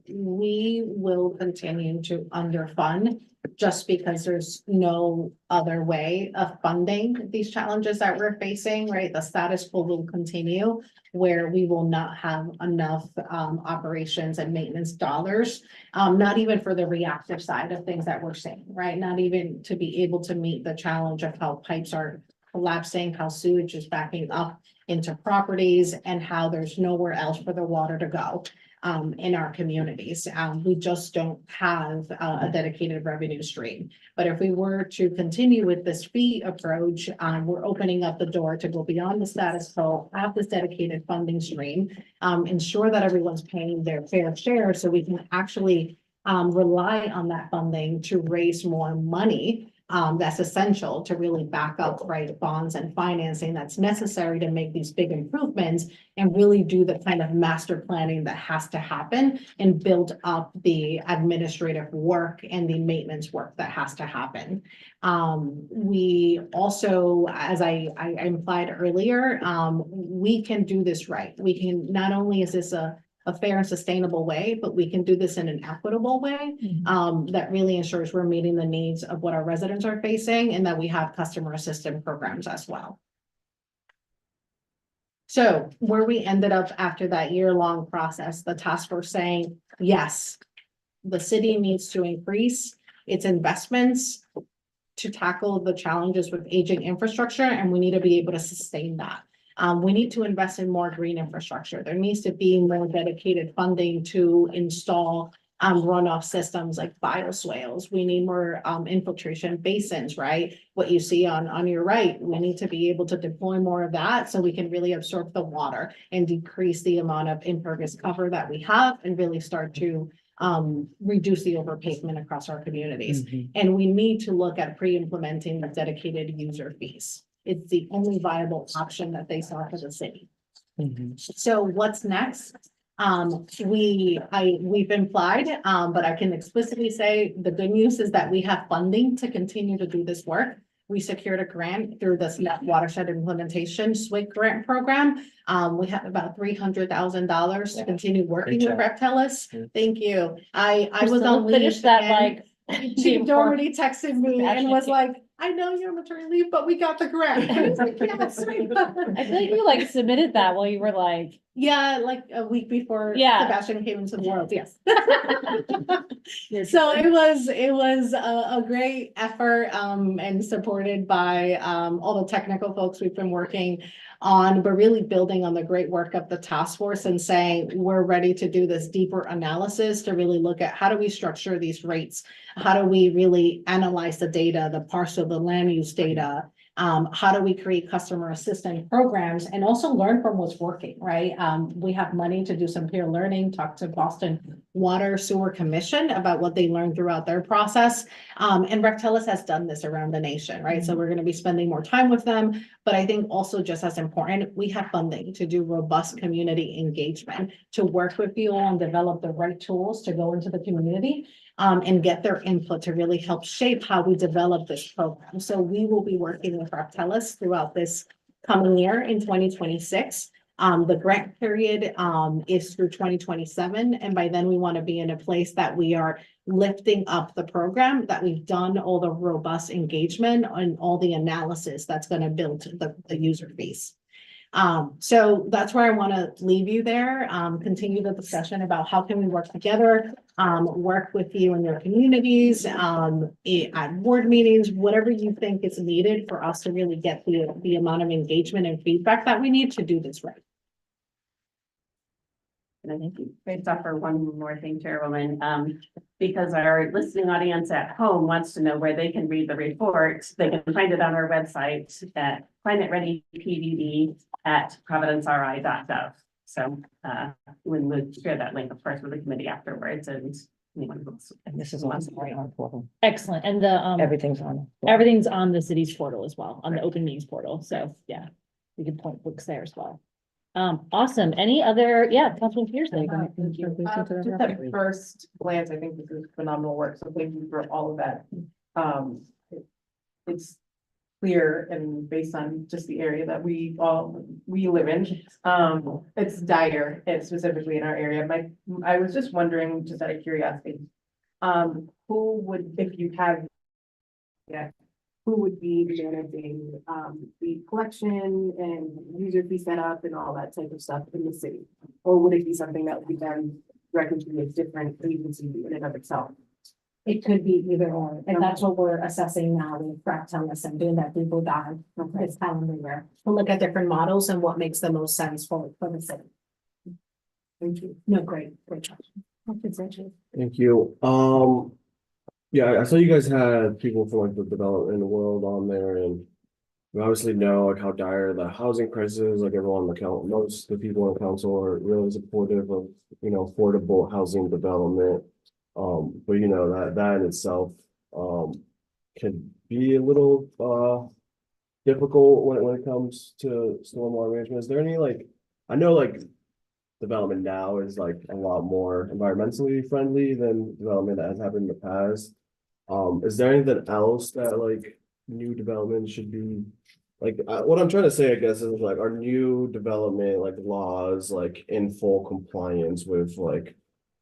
We will continue to underfund just because there's no other way of funding these challenges that we're facing, right? The status quo will continue where we will not have enough operations and maintenance dollars, not even for the reactive side of things that we're seeing, right? Not even to be able to meet the challenge of how pipes are collapsing, how sewage is backing up into properties, and how there's nowhere else for the water to go in our communities. We just don't have a dedicated revenue stream. But if we were to continue with this fee approach, we're opening up the door to go beyond the status quo, have this dedicated funding stream, ensure that everyone's paying their fair share so we can actually rely on that funding to raise more money. That's essential to really back up, right, bonds and financing that's necessary to make these big improvements and really do the kind of master planning that has to happen and build up the administrative work and the maintenance work that has to happen. We also, as I implied earlier, we can do this right. We can, not only is this a fair and sustainable way, but we can do this in an equitable way that really ensures we're meeting the needs of what our residents are facing and that we have customer assistance programs as well. So where we ended up after that year-long process, the task force saying, yes, the city needs to increase its investments to tackle the challenges with aging infrastructure, and we need to be able to sustain that. We need to invest in more green infrastructure. There needs to be more dedicated funding to install runoff systems like bioswales. We need more infiltration basins, right? What you see on your right, we need to be able to deploy more of that so we can really absorb the water and decrease the amount of impervious cover that we have and really start to reduce the overpavement across our communities. And we need to look at pre-implementing the dedicated user fees. It's the only viable option that they saw for the city. So what's next? We've implied, but I can explicitly say the good news is that we have funding to continue to do this work. We secured a grant through the SNAP Watershed Implementation SWIG grant program. We have about $300,000 to continue working with Reptelis. Thank you. I was on leave. Finish that, like. She already texted me and was like, I know you're on maternity leave, but we got the grant. I was like, yes. I feel like you like submitted that while you were like. Yeah, like a week before Yeah. Sebastian came into the world, yes. So it was a great effort and supported by all the technical folks we've been working on, but really building on the great work of the task force and saying, we're ready to do this deeper analysis to really look at how do we structure these rates? How do we really analyze the data, the parcel, the land use data? How do we create customer assistance programs and also learn from what's working, right? We have money to do some peer learning, talk to Boston Water Sewer Commission about what they learned throughout their process. And Reptelis has done this around the nation, right? So we're going to be spending more time with them. But I think also just as important, we have funding to do robust community engagement, to work with you all and develop the right tools to go into the community and get their input to really help shape how we develop this program. So we will be working with Reptelis throughout this coming year in 2026. The grant period is through 2027. And by then we want to be in a place that we are lifting up the program, that we've done all the robust engagement and all the analysis that's going to build the user base. So that's where I want to leave you there. Continue the discussion about how can we work together, work with you in your communities, at board meetings, whatever you think is needed for us to really get the amount of engagement and feedback that we need to do this right. And I think based off for one more thing, Chairwoman, because our listening audience at home wants to know where they can read the report, they can find it on our website at climatereadypdd@providenceri.gov. So when we share that link, of course, with the committee afterwards, and anyone who's. And this is on our portal. Excellent. And the, Everything's on. everything's on the city's portal as well, on the open meetings portal. So yeah, we can point books there as well. Awesome. Any other, Councilman Peterson. Just at first glance, I think this is phenomenal work, so thank you for all of that. It's clear and based on just the area that we live in, it's dire, and specifically in our area. I was just wondering, just out of curiosity, who would, if you have, who would be managing the collection and user fee setup and all that type of stuff in the city? Or would it be something that would be done directly to a different agency in and of itself? It could be either or, and that's what we're assessing now with Fractalus and doing that Google Doc this calendar year. We'll look at different models and what makes the most sense for the city. Thank you. No, great question. Thank you. Yeah, I saw you guys had people from like the development world on there, and we obviously know like how dire the housing crisis is. Like everyone on the council, most of the people on the council are really supportive of, you know, affordable housing development. But you know, that in itself can be a little difficult when it comes to stormwater management. Is there any like, I know like development now is like a lot more environmentally friendly than development that has happened in the past. Is there anything else that like new development should be like, what I'm trying to say, I guess, is like, are new development like laws like in full compliance with like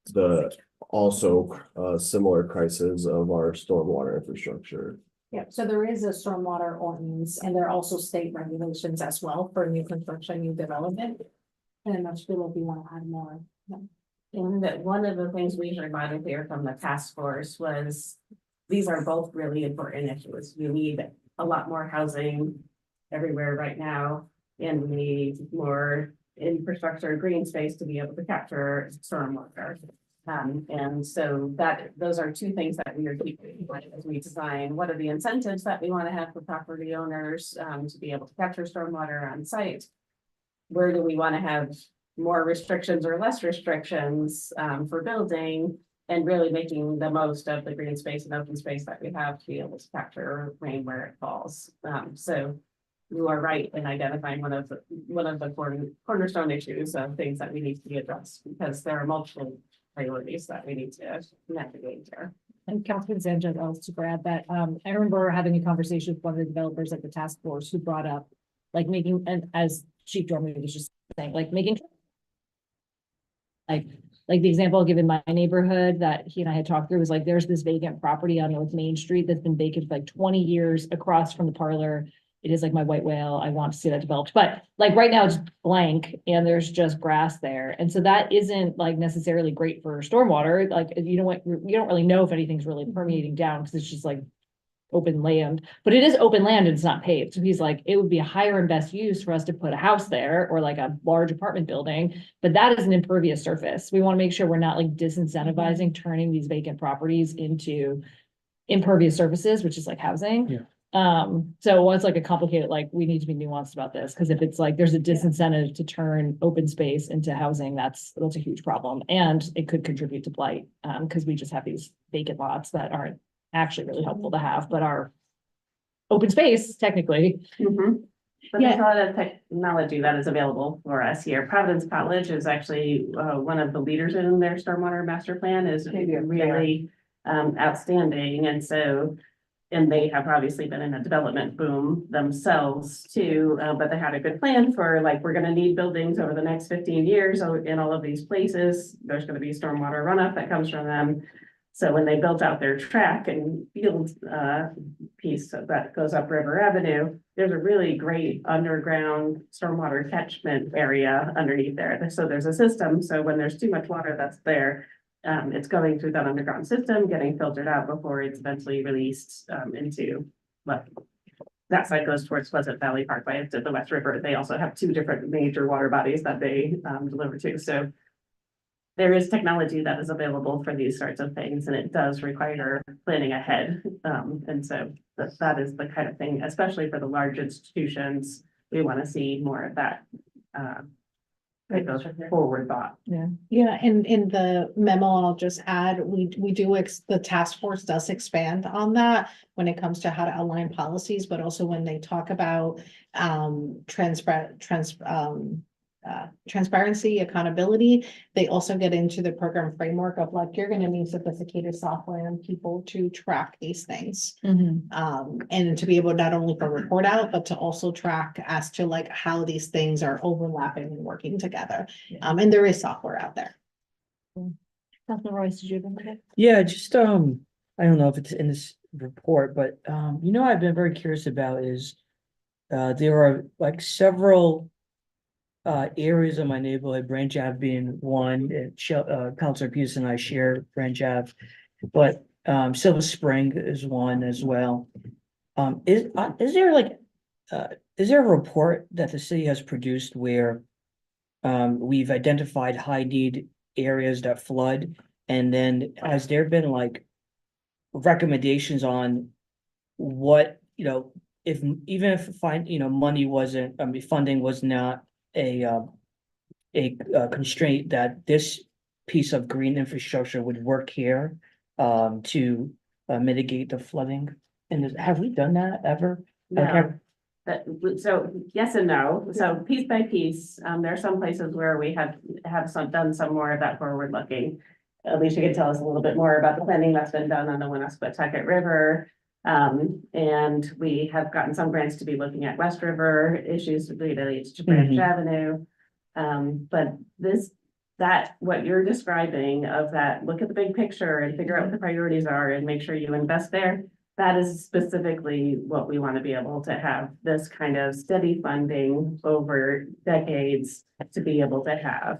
the also similar crisis of our stormwater infrastructure? Yeah, so there is a stormwater ordinance and there are also state regulations as well for new construction, new development. And I'm not sure if you want to add more. And that one of the things we heard loud and clear from the task force was, these are both really important issues. We need a lot more housing everywhere right now, and we need more infrastructure, green space to be able to capture stormwater. And so those are two things that we are keeping in mind as we design. What are the incentives that we want to have for property owners to be able to capture stormwater on site? Where do we want to have more restrictions or less restrictions for building, and really making the most of the green space and open space that we have to be able to capture rain where it falls. So you are right in identifying one of the cornerstone issues of things that we need to be addressed, because there are multiple priorities that we need to navigate there. And Catherine Sanchez, I'll just add that, I remember having a conversation with one of the developers at the task force who brought up, like making, and as Chief Dormer was just saying, like making. Like the example given my neighborhood that he and I had talked through was like, there's this vacant property on North Main Street that's been vacant for like 20 years across from the parlor. It is like my white whale. I want to see that developed, but like right now it's blank and there's just grass there. And so that isn't like necessarily great for stormwater. Like, you know what, you don't really know if anything's really permeating down because it's just like open land, but it is open land and it's not paved. So he's like, it would be a higher and best use for us to put a house there or like a large apartment building, but that is an impervious surface. We want to make sure we're not like disincentivizing turning these vacant properties into impervious surfaces, which is like housing. Yeah. So it's like a complicated, like we need to be nuanced about this, because if it's like there's a disincentive to turn open space into housing, that's a huge problem, and it could contribute to blight, because we just have these vacant lots that aren't actually really helpful to have, but are open space technically. But there's a lot of technology that is available for us here. Providence College is actually one of the leaders in their stormwater master plan, is really outstanding. And so, and they have obviously been in a development boom themselves too, but they had a good plan for like, we're gonna need buildings over the next 15 years in all of these places. There's gonna be stormwater runoff that comes from them. So when they built out their track and field piece that goes up River Avenue, there's a really great underground stormwater catchment area underneath there. So there's a system. So when there's too much water that's there, it's going through that underground system, getting filtered out before it's eventually released into, like, that side goes towards Pleasant Valley Parkway to the West River. They also have two different major water bodies that they deliver to. So there is technology that is available for these sorts of things, and it does require planning ahead. And so that is the kind of thing, especially for the large institutions, we want to see more of that. Those forward thought. Yeah, and in the memo, I'll just add, we do, the task force does expand on that when it comes to how to align policies, but also when they talk about transparency, accountability, they also get into the program framework of like, you're gonna need sophisticated software and people to track these things. And to be able not only to report out, but to also track as to like how these things are overlapping and working together. And there is software out there. Councilman Royce, did you have anything? Yeah, just, I don't know if it's in this report, but, you know, I've been very curious about is, there are like several areas of my neighborhood, Branch Ave being one, Councilor Pierce and I share Branch Ave, but Silver Spring is one as well. Is there like, is there a report that the city has produced where we've identified high need areas that flood? And then has there been like recommendations on what, if, even if money wasn't, funding was not a constraint, that this piece of green infrastructure would work here to mitigate the flooding? And have we done that ever? Like, No. So yes and no. So piece by piece, there are some places where we have done some more of that forward looking. Alicia can tell us a little bit more about the planning that's been done on the Winnesquatucket River. And we have gotten some grants to be looking at West River issues related to Branch Avenue. But what you're describing of that, look at the big picture and figure out what the priorities are and make sure you invest there. That is specifically what we want to be able to have, this kind of steady funding over decades to be able to have.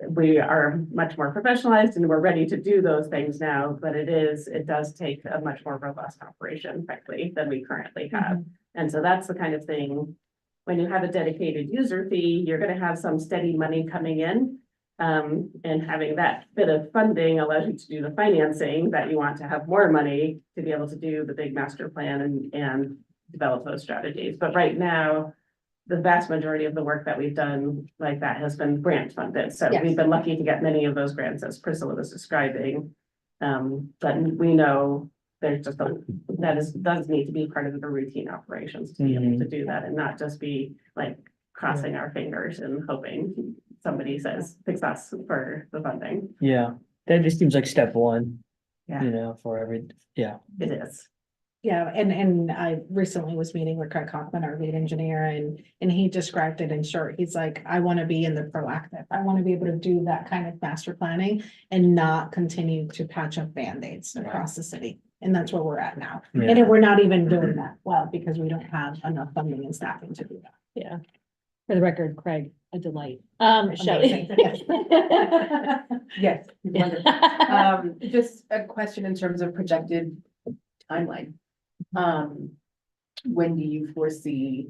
We are much more professionalized and we're ready to do those things now, but it does take a much more robust operation, frankly, than we currently have. And so that's the kind of thing, when you have a dedicated user fee, you're gonna have some steady money coming in. And having that bit of funding allows you to do the financing that you want to have more money to be able to do the big master plan and develop those strategies. But right now, the vast majority of the work that we've done like that has been grant funded. So Yes. we've been lucky to get many of those grants, as Priscilla was describing. But we know there's just does need to be part of the routine operations to be able to do that and not just be like crossing our fingers and hoping somebody says success for the funding. Yeah, that just seems like step one, Yeah. For It is. Yeah, and I recently was meeting with Craig Hoffman, our lead engineer, and he described it in short. He's like, I want to be in the proactive. I want to be able to do that kind of master planning and not continue to patch up Band-Aids across the city. And that's where we're at now. Yeah. And we're not even doing that well because we don't have enough funding and staffing to do that. Yeah. For the record, Craig, a delight. Shelley. Amazing. Yes, wonderful. Just a question in terms of projected timeline. When do you foresee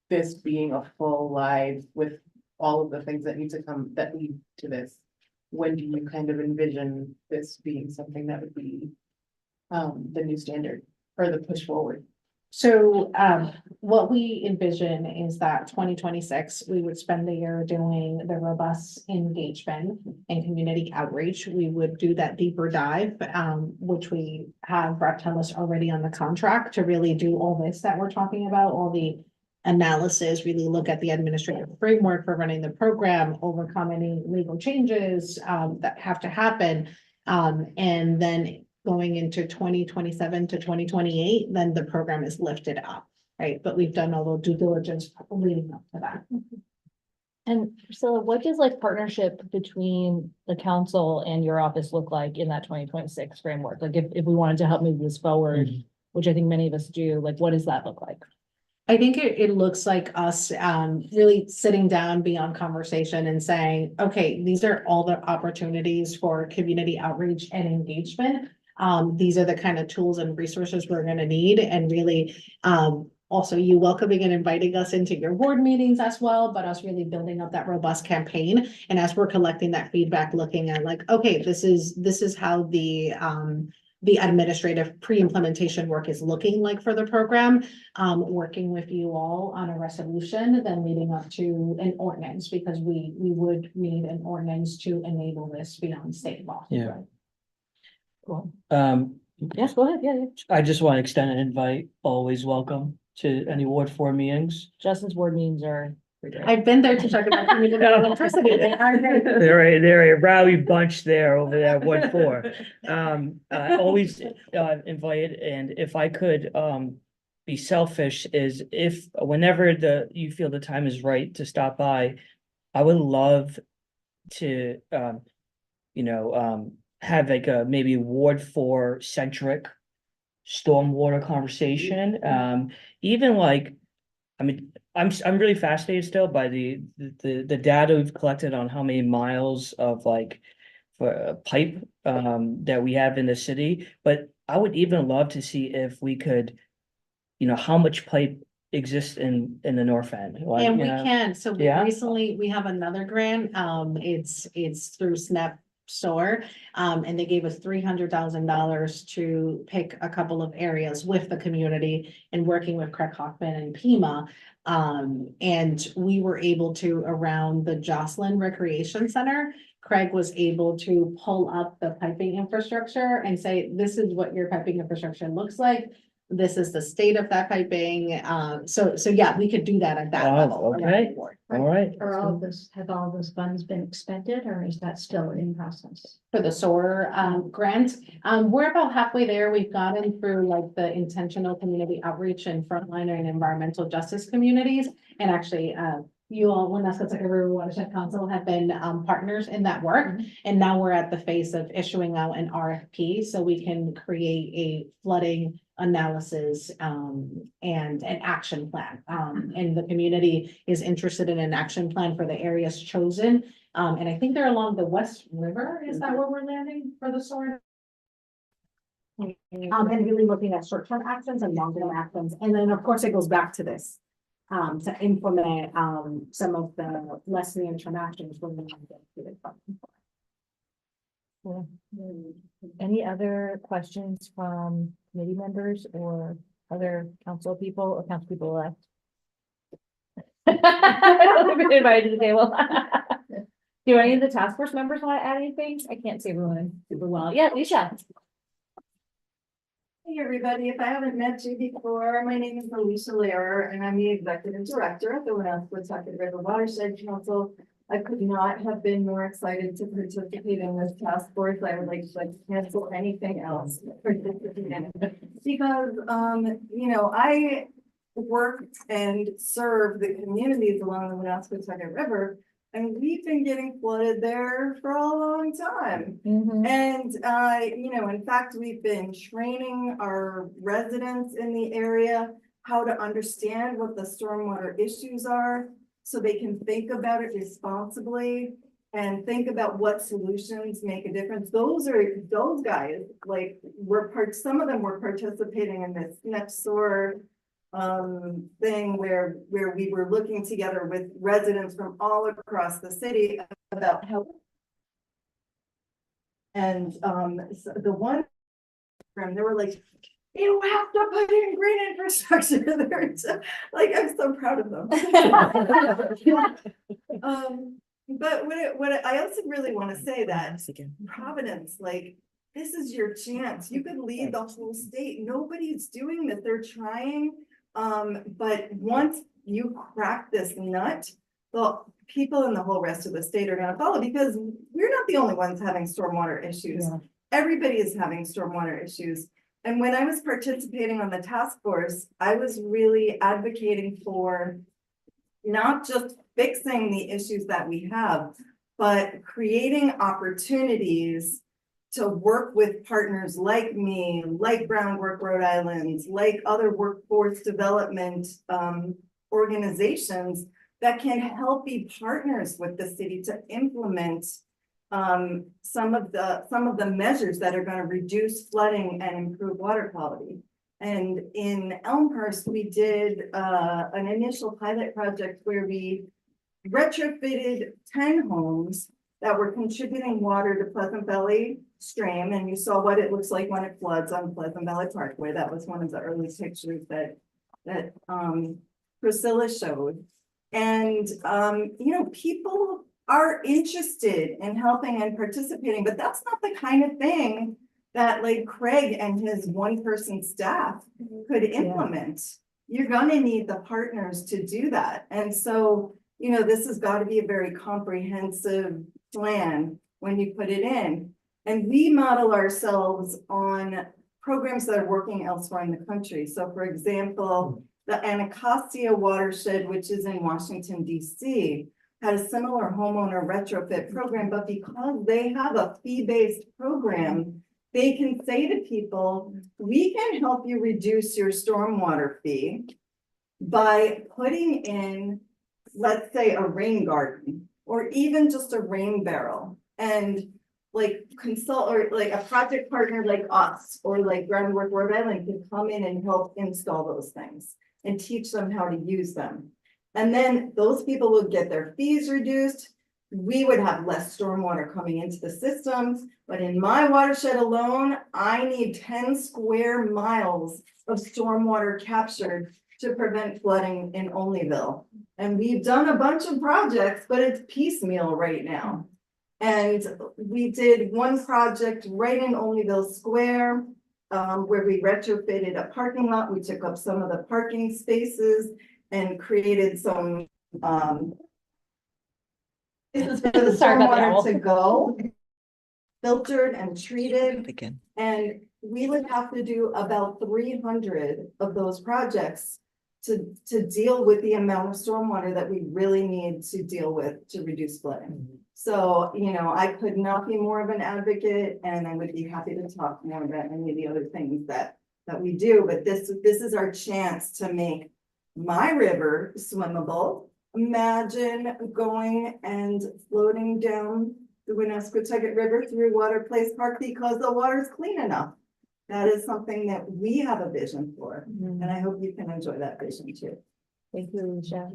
this being a full live with all of the things that need to come, that lead to this? When do you kind of envision this being something that would be the new standard or the push forward? So what we envision is that 2026, we would spend the year doing the robust engagement and community outreach. We would do that deeper dive, which we have Brett Tellis already on the contract to really do all this that we're talking about, all the analysis, really look at the administrative framework for running the program, overcome any legal changes that have to happen. And then going into 2027 to 2028, then the program is lifted up, right? But we've done all the due diligence leading up to that. And so what does like partnership between the council and your office look like in that 2026 framework? Like if we wanted to help move this forward, which I think many of us do, like what does that look like? I think it looks like us really sitting down beyond conversation and saying, okay, these are all the opportunities for community outreach and engagement. These are the kind of tools and resources we're going to need, and really also you welcoming and inviting us into your board meetings as well, but us really building up that robust campaign. And as we're collecting that feedback, looking at like, okay, this is how the administrative pre-implementation work is looking like for the program, working with you all on a resolution, then leading up to an ordinance, because we would need an ordinance to enable this beyond state law. Yeah. Cool. Yes, go ahead. Yeah. I just want to extend an invite, always welcome to any Ward 4 meetings. Justin's board meetings are. I've been there to talk about community electricity. They are great. They're a rowdy bunch there over there, Ward 4. Always invited, and if I could be selfish, is if whenever you feel the time is right to stop by, I would love to have like a maybe Ward 4 centric stormwater conversation. Even like, I mean, I'm really fascinated still by the data we've collected on how many miles of like for a pipe that we have in the city, but I would even love to see if we could, how much pipe exists in the north end. like, And you we know. can, so Yeah. recently we have another grant, it's through SNAP SOAR. And they gave us $300,000 to pick a couple of areas with the community and working with Craig Hoffman and Pima. And we were able to, around the Jocelyn Recreation Center, Craig was able to pull up the piping infrastructure and say, this is what your piping infrastructure looks like. This is the state of that piping. So yeah, we could do that at that Oh, level. around the okay. board. All right. have all those funds been expended, or is that still in process? For the SOAR grant. We're about halfway there. We've gotten through like the intentional community outreach and frontline and environmental justice communities. And actually, you all, Winnebago River Watershed Council have been partners in that work. And now we're at the phase of issuing out an RFP so we can create a flooding analysis and an action plan. And the community is interested in an action plan for the areas chosen. And I think they're along the West River. Is that where we're landing for the SOAR? And really looking at short-term actions and long-term actions. And then, of course, it goes back to this. To implement some of the less near-term actions when we get to the funding. Cool. Any other questions from committee members or other council people or council people elect? I've been invited to the table. Do any of the task force members want to add anything? I can't see everyone super well. Yeah, Alicia. Hey, everybody. If I haven't met you before, my name is Alicia Lehrer, and I'm the executive director of the Winnebago River Watershed Council. I could not have been more excited to participate in this task force. I would like to cancel anything else participating in it. Because, I work and serve the communities along the Winnebago River, and we've been getting flooded there for a long time. And, in fact, we've been training our residents in the area how to understand what the stormwater issues are so they can think about it responsibly and think about what solutions make a difference. Those guys, like, some of them were participating in this next SOAR thing where we were looking together with residents from all across the city about how. And so the one they were like, you have to put in green infrastructure there. Like, I'm so proud of them. But I also really want to say that Providence, like, this is your chance. You could lead the whole state. Nobody's doing this. They're trying. But once you crack this nut, the people in the whole rest of the state are going to follow, because we're not the only ones having stormwater issues. Yeah. Everybody is having stormwater issues. And when I was participating on the task force, I was really advocating for not just fixing the issues that we have, but creating opportunities to work with partners like me, like Groundwork Rhode Island, like other workforce development organizations that can help be partners with the city to implement some of the measures that are going to reduce flooding and improve water quality. And in Elmhurst, we did an initial pilot project where we retrofitted 10 homes that were contributing water to Pleasant Valley Stream. And you saw what it looks like when it floods on Pleasant Valley Parkway. That was one of the early pictures that Priscilla showed. And, people are interested in helping and participating, but that's not the kind of thing that, like, Craig and his one-person staff could implement. Yeah. You're gonna need the partners to do that. And so, this has got to be a very comprehensive plan when you put it in. And we model ourselves on programs that are working elsewhere in the country. So, for example, the Anacostia watershed, which is in Washington, D.C., had a similar homeowner retrofit program, but because they have a fee-based program, they can say to people, we can help you reduce your stormwater fee by putting in, let's say, a rain garden, or even just a rain barrel. And like consult or like a project partner like us or like Groundwork Rhode Island could come in and help install those things and teach them how to use them. And then those people would get their fees reduced. We would have less stormwater coming into the systems, but in my watershed alone, I need 10 square miles of stormwater captured to prevent flooding in Olneyville. And we've done a bunch of projects, but it's piecemeal right now. And we did one project right in Olneyville Square, where we retrofitted a parking lot. We took up some of the parking spaces and created some, places for the Sorry about the stormwater owl. to go, filtered and treated. Again. And we would have to do about 300 of those projects to deal with the amount of stormwater that we really need to deal with to reduce flooding. So, you know, I could not be more of an advocate, and I would be happy to talk more about any of the other things that we do, but this is our chance to make my river swimmable. Imagine going and floating down the Winnesquatucket River through Water Place Park because the water is clean enough. That is something that we have a vision for, and I hope you can enjoy that vision too. Thank you, Alicia.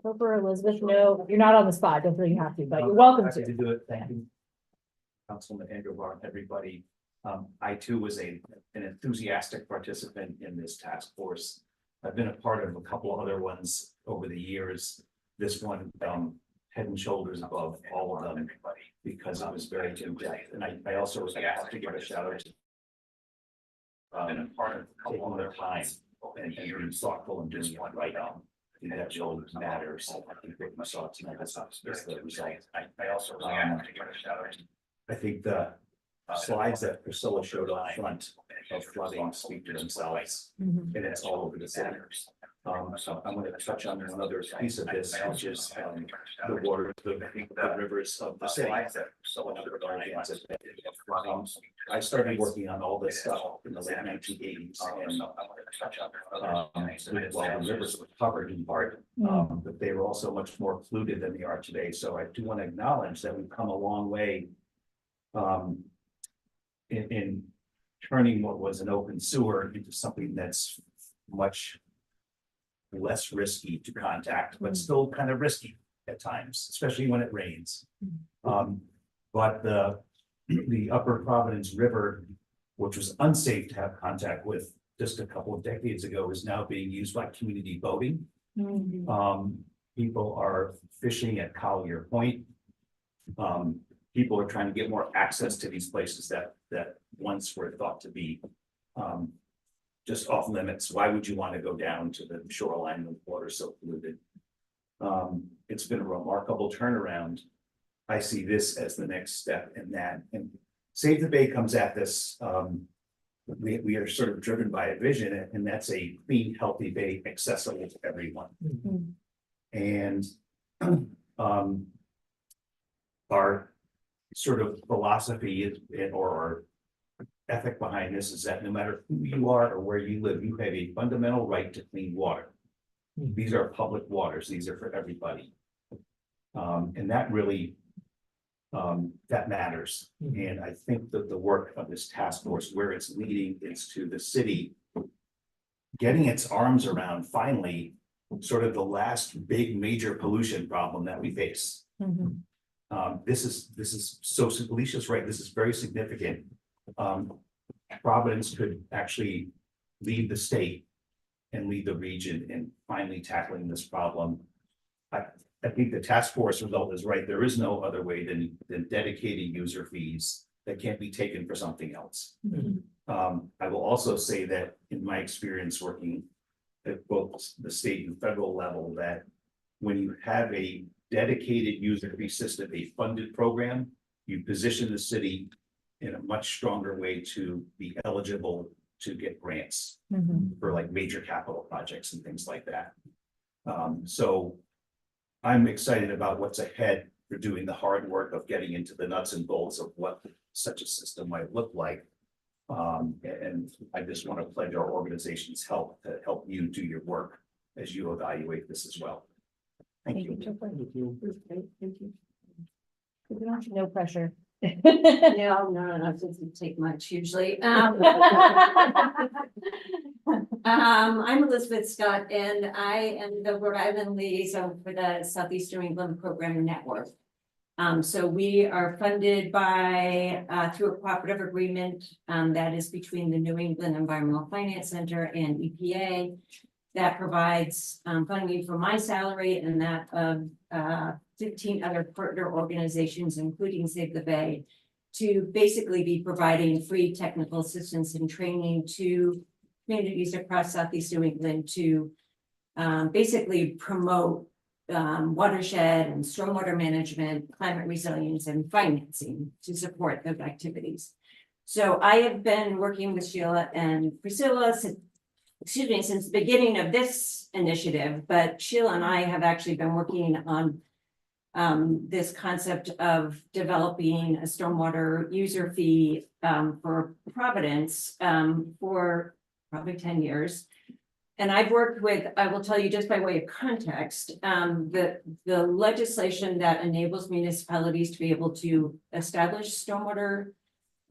Over Elizabeth, no, you're not on the spot, don't feel you have to, but you're welcome Happy to. do it, thank you. Councilman Andrew Barr, everybody. I too was an enthusiastic participant in this task force. I've been a part of a couple other ones over the years. This one, head and shoulders above all of them, because it was very in-depth. And I also have to give a shout out to been a part of a couple other times and being thoughtful and doing it right on. I think that shoulders matters. I think what we saw tonight is the result. I also have to give a shout out. I think the slides that Priscilla showed up front of flooding speak to themselves, and it's all over the city. So I'm going to touch on another piece of this, which is the water, the rivers of the city. I started working on all this stuff in the late 1980s, and while the rivers were covered in part, but they were also much more polluted than they are today. So I do want to acknowledge that we've come a long way in turning what was an open sewer into something that's much less risky to contact, but still kind of risky at times, especially when it rains. But the upper Providence River, which was unsafe to have contact with just a couple of decades ago, is now being used by community boating. People are fishing at Collier Point. People are trying to get more access to these places that once were thought to be just off limits. Why would you want to go down to the shoreline when the water is so polluted? It's been a remarkable turnaround. I see this as the next step in that. And Save the Bay comes at this. We are sort of driven by a vision, and that's a clean, healthy bay accessible to everyone. And our sort of philosophy is, or our ethic behind this is that no matter who you are or where you live, you have a fundamental right to clean water. These are public waters. These are for everybody. And that really, that matters. And I think that the work of this task force, where it's leading, is to the city getting its arms around finally sort of the last big major pollution problem that we face. This is so Alicia's right. This is very significant. Providence could actually lead the state and lead the region in finally tackling this problem. I think the task force result is right. There is no other way than dedicating user fees that can't be taken for something else. I will also say that in my experience working at both the state and federal level, that when you have a dedicated user fee system, a funded program, you position the city in a much stronger way to be eligible to get grants for like major capital projects and things like that. So I'm excited about what's ahead for doing the hard work of getting into the nuts and bolts of what such a system might look like. And I just want to pledge our organization's help to help you do your work as you evaluate this as well. Thank you. No pressure. No, it doesn't take much usually. I'm Elizabeth Scott and I am the Rhode Island liaison for the Southeast New England Program Network. So we are funded by, through a cooperative agreement, that is between the New England Environmental Finance Center and EPA that provides, funding for my salary and that of, 15 other partner organizations, including Save the Bay, to basically be providing free technical assistance and training to communities across Southeast New England to basically promote watershed and stormwater management, climate resilience, and financing to support those activities. So I have been working with Sheila and Priscilla since the beginning of this initiative, but Sheila and I have actually been working on this concept of developing a stormwater user fee for Providence for probably 10 years. And I've worked with, I will tell you just by way of context, the legislation that enables municipalities to be able to establish stormwater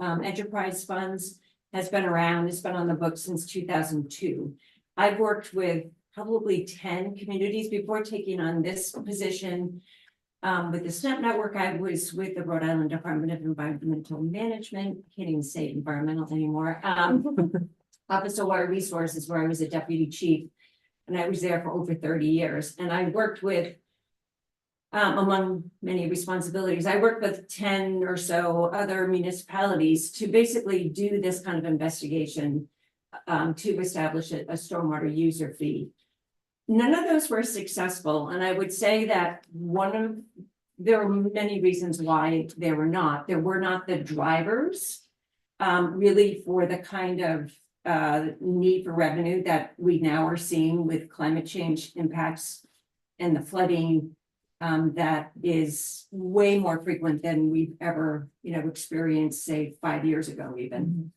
enterprise funds has been around, it's been on the books since 2002. I've worked with probably 10 communities before taking on this position. With the SNAP network, I was with the Rhode Island Department of Environmental Management, can't even say environmental anymore. Office of Water Resources, where I was a deputy chief, and I was there for over 30 years. And I worked with, among many responsibilities, I worked with 10 or so other municipalities to basically do this kind of investigation to establish a stormwater user fee. None of those were successful, and I would say that there are many reasons why they were not. There were not the drivers really for the kind of need for revenue that we now are seeing with climate change impacts and the flooding that is way more frequent than we've ever, experienced, say, 5 years ago even. Mm-hmm.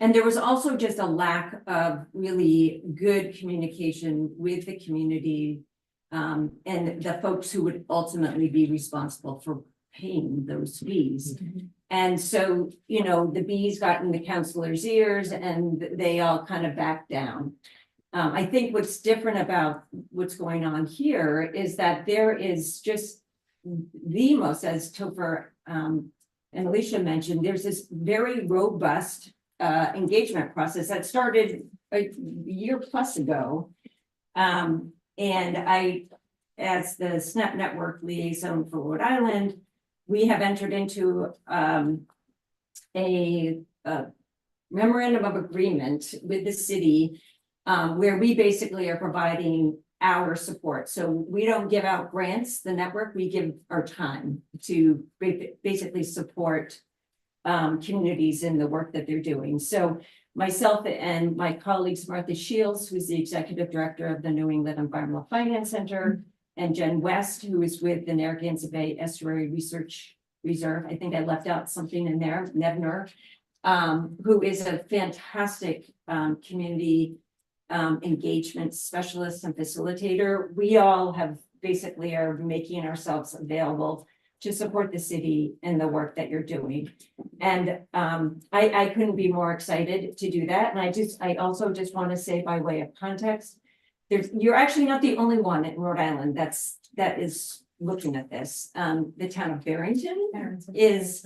And there was also just a lack of really good communication with the community and the folks who would ultimately be responsible for paying those fees. Mm-hmm. And so, the bees got in the counselor's ears and they all kind of backed down. I think what's different about what's going on here is that there is just the most, as Topher and Alicia mentioned, there's this very robust engagement process that started a year plus ago. And I, as the SNAP network liaison for Rhode Island, we have entered into a memorandum of agreement with the city where we basically are providing our support. So we don't give out grants, the network, we give our time to basically support communities in the work that they're doing. So myself and my colleagues, Martha Shields, who's the executive director of the New England Environmental Finance Center, and Jen West, who is with the Narragansett Bay Estuary Research Reserve. I think I left out something in there, Nevner, who is a fantastic community engagement specialist and facilitator. We all have basically are making ourselves available to support the city in the work that you're doing. And I couldn't be more excited to do that. And I also just want to say, by way of context, you're actually not the only one in Rhode Island that is looking at this. The town of Barrington is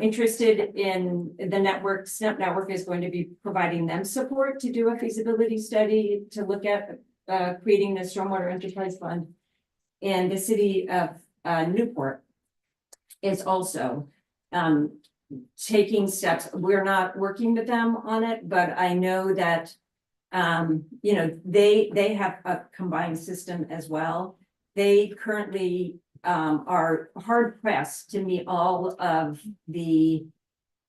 interested in the network. SNAP network is going to be providing them support to do a feasibility study to look at creating a stormwater enterprise fund. And the city of Newport is also taking steps. We're not working with them on it, but I know that they have a combined system as well. They currently are hard pressed to meet all of the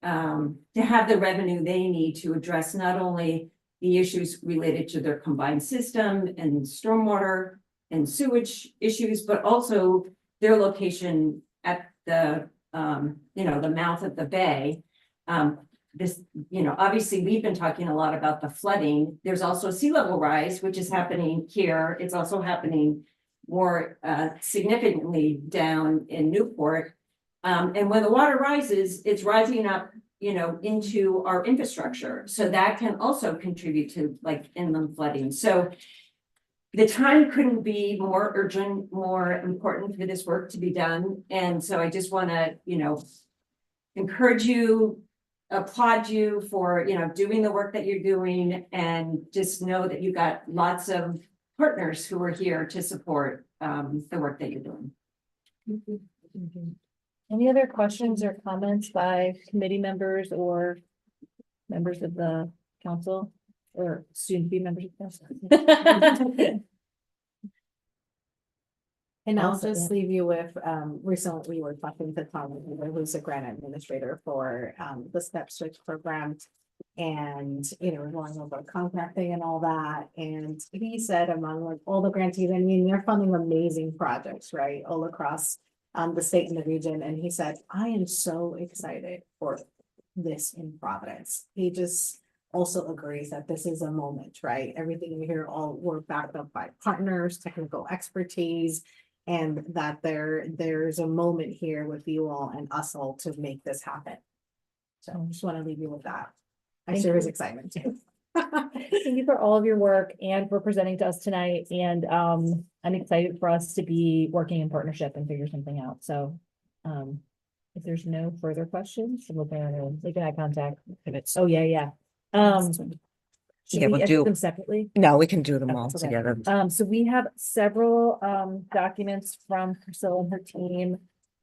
to have the revenue they need to address not only the issues related to their combined system and stormwater and sewage issues, but also their location at the the mouth of the bay. Obviously we've been talking a lot about the flooding. There's also sea level rise, which is happening here. It's also happening more significantly down in Newport. And when the water rises, it's rising up, you know, into our infrastructure. So that can also contribute to like inland flooding. So the time couldn't be more urgent, more important for this work to be done. And so I just want to, you know, encourage you, applaud you for, you know, doing the work that you're doing, and just know that you got lots of partners who are here to support the work that you're doing. Any other questions or comments by committee members or members of the council or soon to be members of council? And I'll Also, just leave you with, recently we were talking to Tom, who's a grant administrator for, the Step Switch program. And, you know, we're going over contracting and all that, and he said among like all the grantees, I mean, they're funding amazing projects, right, all across the state and the region, and he said, I am so excited for this in Providence. He just also agrees that this is a moment, right? Everything we hear, all we're backed up by partners, technical expertise, and that there's a moment here with you all and us all to make this happen. So I just want to leave you with that. I Thank share his you. excitement too. Thank you for all of your work and for presenting to us tonight. And I'm excited for us to be working in partnership and figure something out. So if there's no further questions, we'll make eye contact. Oh, yeah. Should Yeah, we we'll exit do- them separately? No, we can do them Okay, all okay. together. So we have several documents from Priscilla and her team.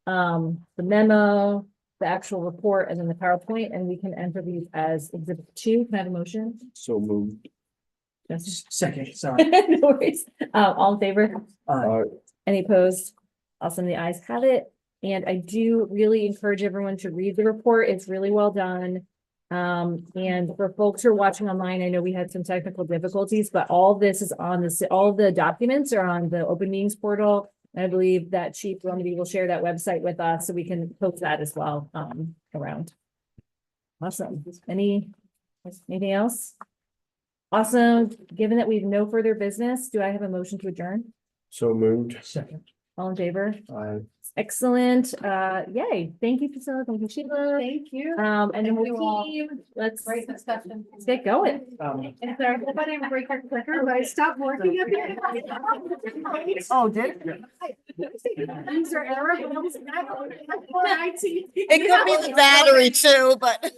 The memo, the actual report, and then the PowerPoint, and we can enter these as exhibit 2. Can I have a motion? So moved. Yes. Second, sorry. No worries. All in favor? Uh, Any opposed? Awesome, the ayes have it. And I do really encourage everyone to read the report. It's really well done. And for folks who are watching online, I know we had some technical difficulties, but all this is on this, all the documents are on the open meetings portal. And I believe that Chief Romney will share that website with us so we can post that as well, around. Awesome. Anything else? Awesome. Given that we have no further business, do I have a motion to adjourn? So moved. Second. All in favor? Aye. Excellent. Yay. Thank you, Priscilla. Thank you, Sheila. Thank you. And then Thank you all. let's Great discussion. get going. And sorry, I hope I didn't break your clicker, but I stopped working at the. Oh, did? User error. It It could be the battery too, but.